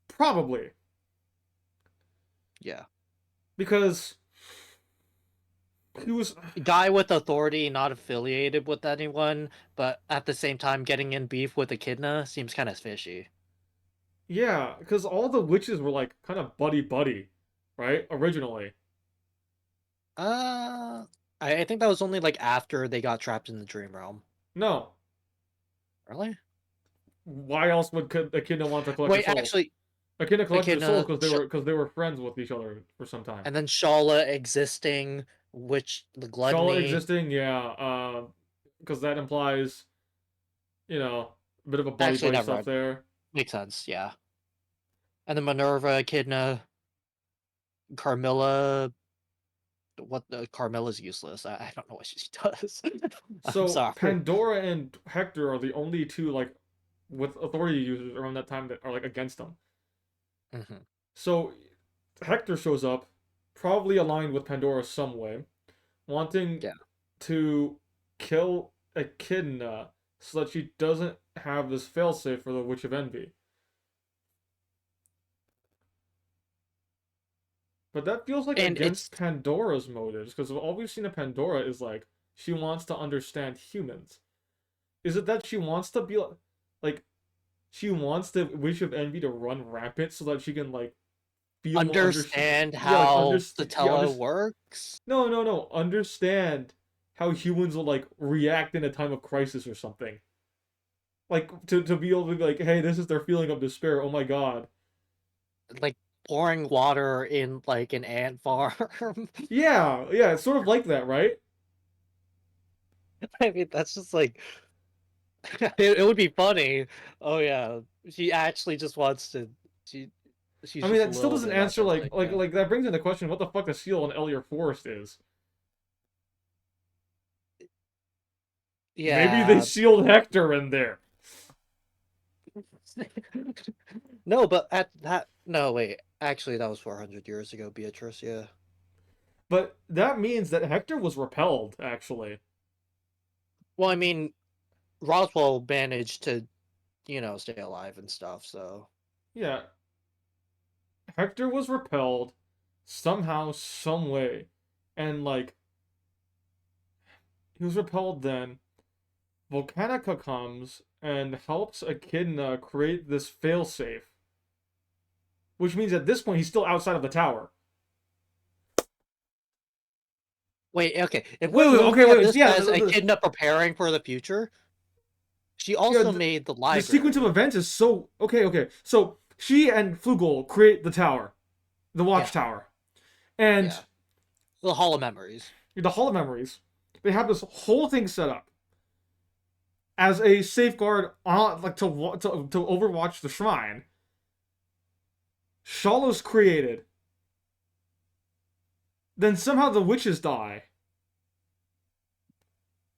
probably. Yeah, Because he was. guy with authority, not affiliated with anyone, but at the same time getting in beef with Echidna seems kind of fishy. Yeah, because all the witches were like kind of buddy buddy, right? Originally. Uh, I think that was only like after they got trapped in the dream realm. No. Really? Why else would Echidna want to collect their Wait, souls? actually, Echidna collected their souls Echidna, because they were friends with each other for some time. and then Shala existing, which the Shala gluttony. existing, yeah, because that implies, a bit of a buddy Actually, buddy never stuff mind. there. Makes sense. Yeah, and then Minerva, Echidna, Carmilla. What the Carmilla's useless. I don't know what she does. I'm So sorry. Pandora and Hector are the only two like with authority users around that time that are like against them. Hmm. So Hector shows up, probably aligned with Pandora some way, wanting Yeah. to kill Echidna so that she doesn't have this failsafe for the Witch of Envy. But that feels like And against it's Pandora's motives, because all we've seen of Pandora is like she wants to understand humans. Is it that she wants to be like she wants the Witch of Envy to run rampant so that she can like feel more understand yeah, like how understand yeah, Satella works. no, understand how humans will like react in a time of crisis or something. Like to be able to be like, hey, this is their feeling of despair. Oh my god. Like pouring water in like an ant farm. Yeah, it's sort of like that, right? I mean, that's just like it would be funny. Oh yeah, she actually just wants to. She she's I mean, just a that still little doesn't bit answer altruistic. Yeah. like that brings into question what the fuck the seal in Elior Forest is. Maybe they Yeah. sealed Hector in there. No, but at that no wait. Actually, that was 400 years ago, Beatrice. Yeah. But that means that Hector was repelled, actually. Well, I mean, Roswell managed to stay alive and stuff. So Yeah, Hector was repelled somehow, some way. And like he was repelled then. Volcanica comes and helps Echidna create this failsafe. Which means at this point he's still outside of the tower. wait, okay. If we're Okay, looking at wait, this yeah, as Echidna preparing for the future, she yeah, also made the the sequence of library. events is so okay. So she and Flugel create the tower, the Yeah, watchtower, and yeah. The Hall of Memories. the Hall of Memories. They have this whole thing set up as a safeguard on like to overwatch the shrine. Shallow's created. Then somehow the witches die.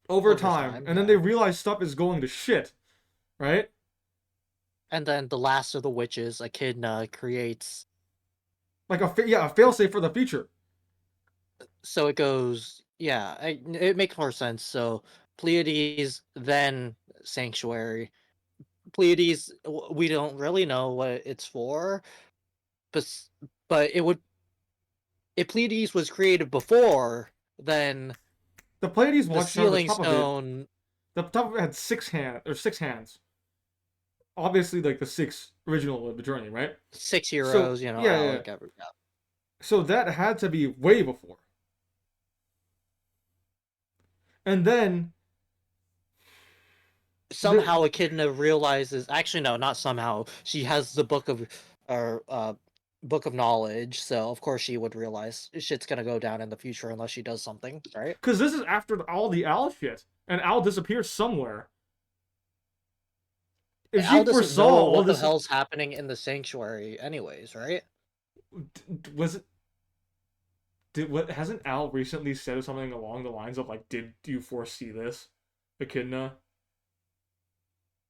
over over time, time, and then they yeah. realize stuff is going to shit, right? And then the last of the witches, Echidna, creates. Like a failsafe for the future. So it goes, yeah, it makes more sense. So Pleiades, then Sanctuary. Pleiades, we don't really know what it's for, but but it would, if Pleiades was created before, then The Pleiades the watchtower, the Sealing top of it, Stone, had six hands. Obviously, like the six original of the journey, right? 6 heroes, So Alec, yeah. So that had to be way before. And then the Somehow Echidna realizes, actually no, not somehow. She has the or book of knowledge, so of course she would realize shit's gonna go down in the future unless she does something, right? because this is after all the owl shit, and owl disappears somewhere. If she Al doesn't foresaw know all what the this, hell's happening in the sanctuary anyways, right? was it? Did what? Hasn't Al recently said something along the lines of like, "Did you foresee this, Echidna?"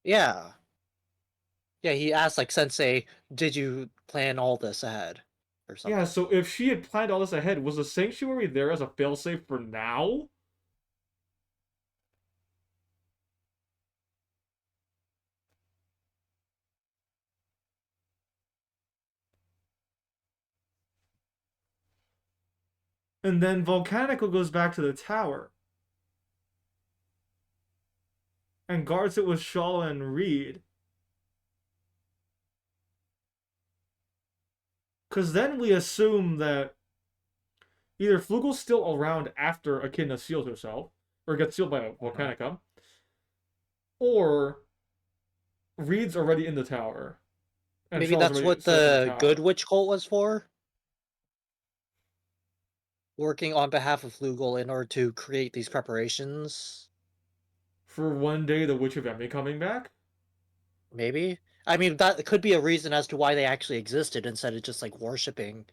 Yeah. Yeah, he asked like Sensei, did you plan all this ahead? Or Yeah. something. So if she had planned all this ahead, was the sanctuary there as a failsafe for now? And then Volcanico goes back to the tower and guards it with Shala and Reed. Because then we assume that either Flugel's still around after Echidna seals herself, or gets sealed by Mhm. Volcanica, or Reed's already in the tower, and Maybe Shala's that's already what set up in the the Good tower. Witch cult was for? Working on behalf of Flugel in order to create these preparations? For one day, the Witch of Envy coming back? Maybe? I mean, that could be a reason as to why they actually existed instead of just like worshipping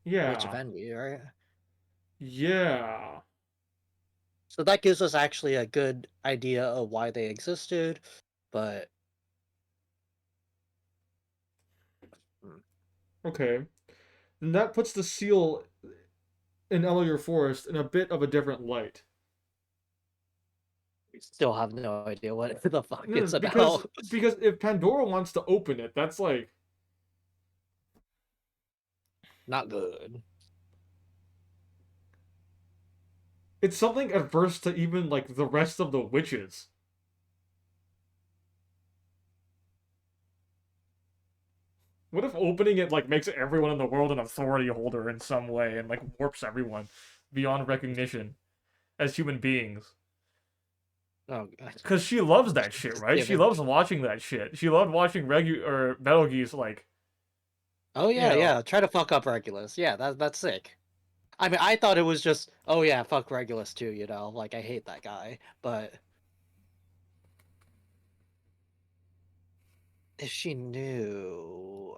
Witch of Yeah. Envy, right? Yeah. So that gives us actually a good idea of why they existed, but hmm, Okay. And that puts the seal in Elior Forest in a bit of a different light. we still have no idea what the fuck No, it's because about. if Pandora wants to open it, that's like Not good. it's something adverse to even like the rest of the witches. What if opening it like makes everyone in the world an authority holder in some way and like warps everyone beyond recognition as human beings? Oh god. Cause she loves that shit, right? She Given. loves watching that shit. She loved watching Metal Gear's like, Oh you yeah, know, yeah. Try to fuck up Regulus. Yeah, that's sick. I mean, I thought it was just, oh yeah, fuck Regulus too. Like I hate that guy. But if she knew,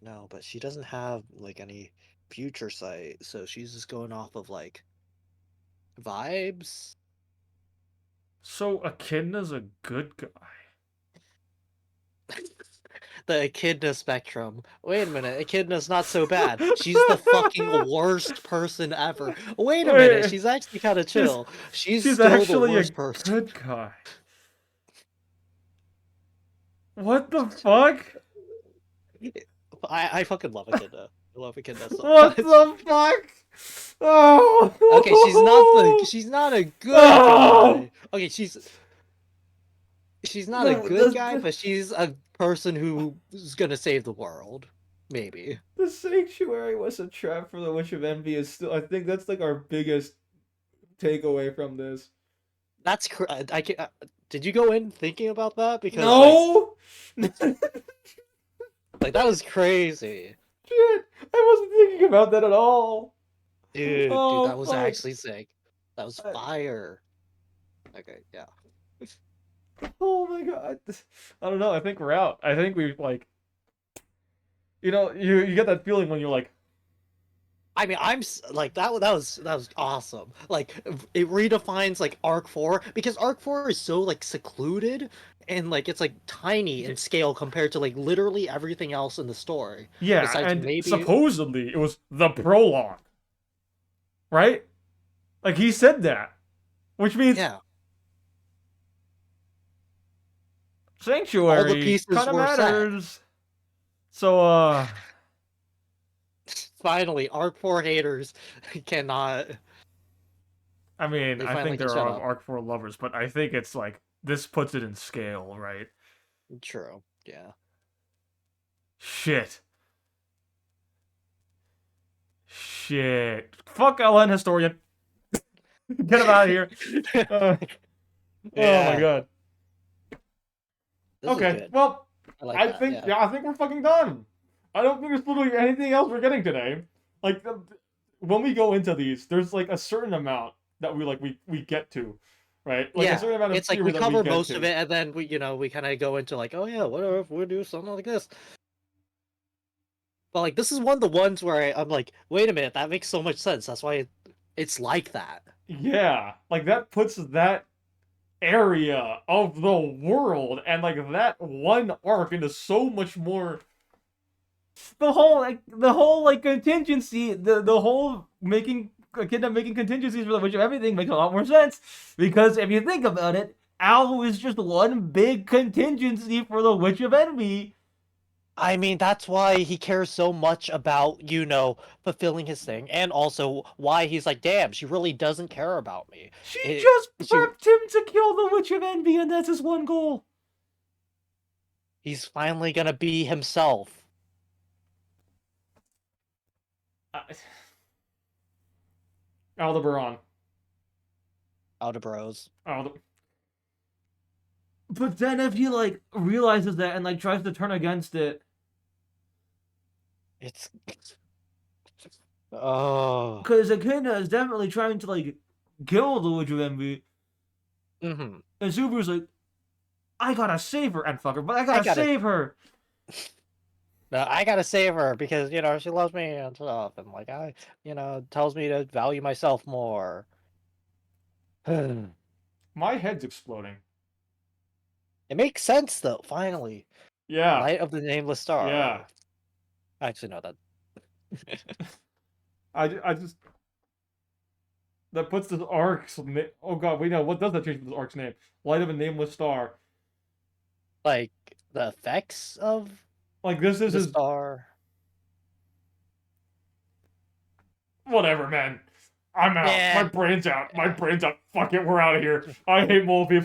no, but she doesn't have like any future sight, so she's just going off of like vibes. so Echidna's a good guy. The Echidna spectrum. Wait a minute, Echidna's not so bad. She's the fucking worst person ever. Wait a minute, Wait, she's actually kind of she's chill. She's she's still the actually a worst person. good guy. What the fuck? I fucking love Echidna. I love Echidna so What much. the fuck? Oh, Okay, she's not a good oh. guy. Okay, she's not a The, good guy, the, but she's a person who's gonna save the world. Maybe. the sanctuary was a trap for the Witch of Envy is still. I think that's like our biggest takeaway from this. That's I can, did you go in thinking about that? Because No. like that was crazy. Shit, I wasn't thinking about that at all. Dude, Oh that was fuck. actually sick. That was I, fire. Okay, yeah. oh my god. I don't know. I think we're out. I think we like. You know, you get that feeling when you're like, I mean, like that was awesome. Like it redefines like Arc 4 because Arc 4 is so like secluded and like it's like tiny in scale compared to like literally everything else in the story. Yeah, Besides and maybe supposedly it was the prologue, right? Like he said that, which means yeah, all the Sanctuary pieces kind of were set. matters. So, Finally, Arc 4 haters cannot I mean, they I finally think can there shut are up. Arc 4 lovers, but I think it's like this puts it in scale, right? True. Yeah. Shit. Shit. Fuck LN historian. Get him out of here. Uh, oh my Yeah. god. This is Okay, good. well, I like I that. think Yeah. yeah, I think we're fucking done. I don't think there's literally anything else we're getting today. Like when we go into these, there's like a certain amount that we get to, right? Like a Yeah, certain amount of it's like theory we that we cover get most of to. it, and then we kind of go into like, oh yeah, what if we do something like this? But like, this is one of the ones where I'm like, wait a minute, that makes so much sense. That's why it's like that. Yeah, like that puts that area of the world and like that one arc into so much more. The whole contingency, the whole making a kid making contingencies for the witch of everything makes a lot more sense because if you think about it, Al is just one big contingency for the witch of envy. I mean, that's why he cares so much about, fulfilling his thing, and also why he's like, damn, she really doesn't care about me. She It, just she, prepped him to kill the witch of envy, and that's his one goal. he's finally gonna be himself. Uh, Aldebaran. Aldebros. Alde- but then if he like realizes that and like tries to turn against it, It's oh. because Echidna is definitely trying to like kill the witch of envy, Mm-hmm. and Subaru's like, I gotta save her, and fuck her, but I I gotta gotta save her. No, I gotta save her because she loves me and stuff, and like tells me to value myself more. It My head's exploding. makes sense though. Finally, Yeah, Light of the Nameless yeah. Star. Actually, no, that I just that puts this arc's. Oh god, wait, no. What does that change for this arc's name? Light of a nameless star. like the effects of Like this is the his. star. Whatever, man. I'm out. My Yeah, brain's out. My yeah. brain's out. Fuck it, we're out of here. I hate mole people.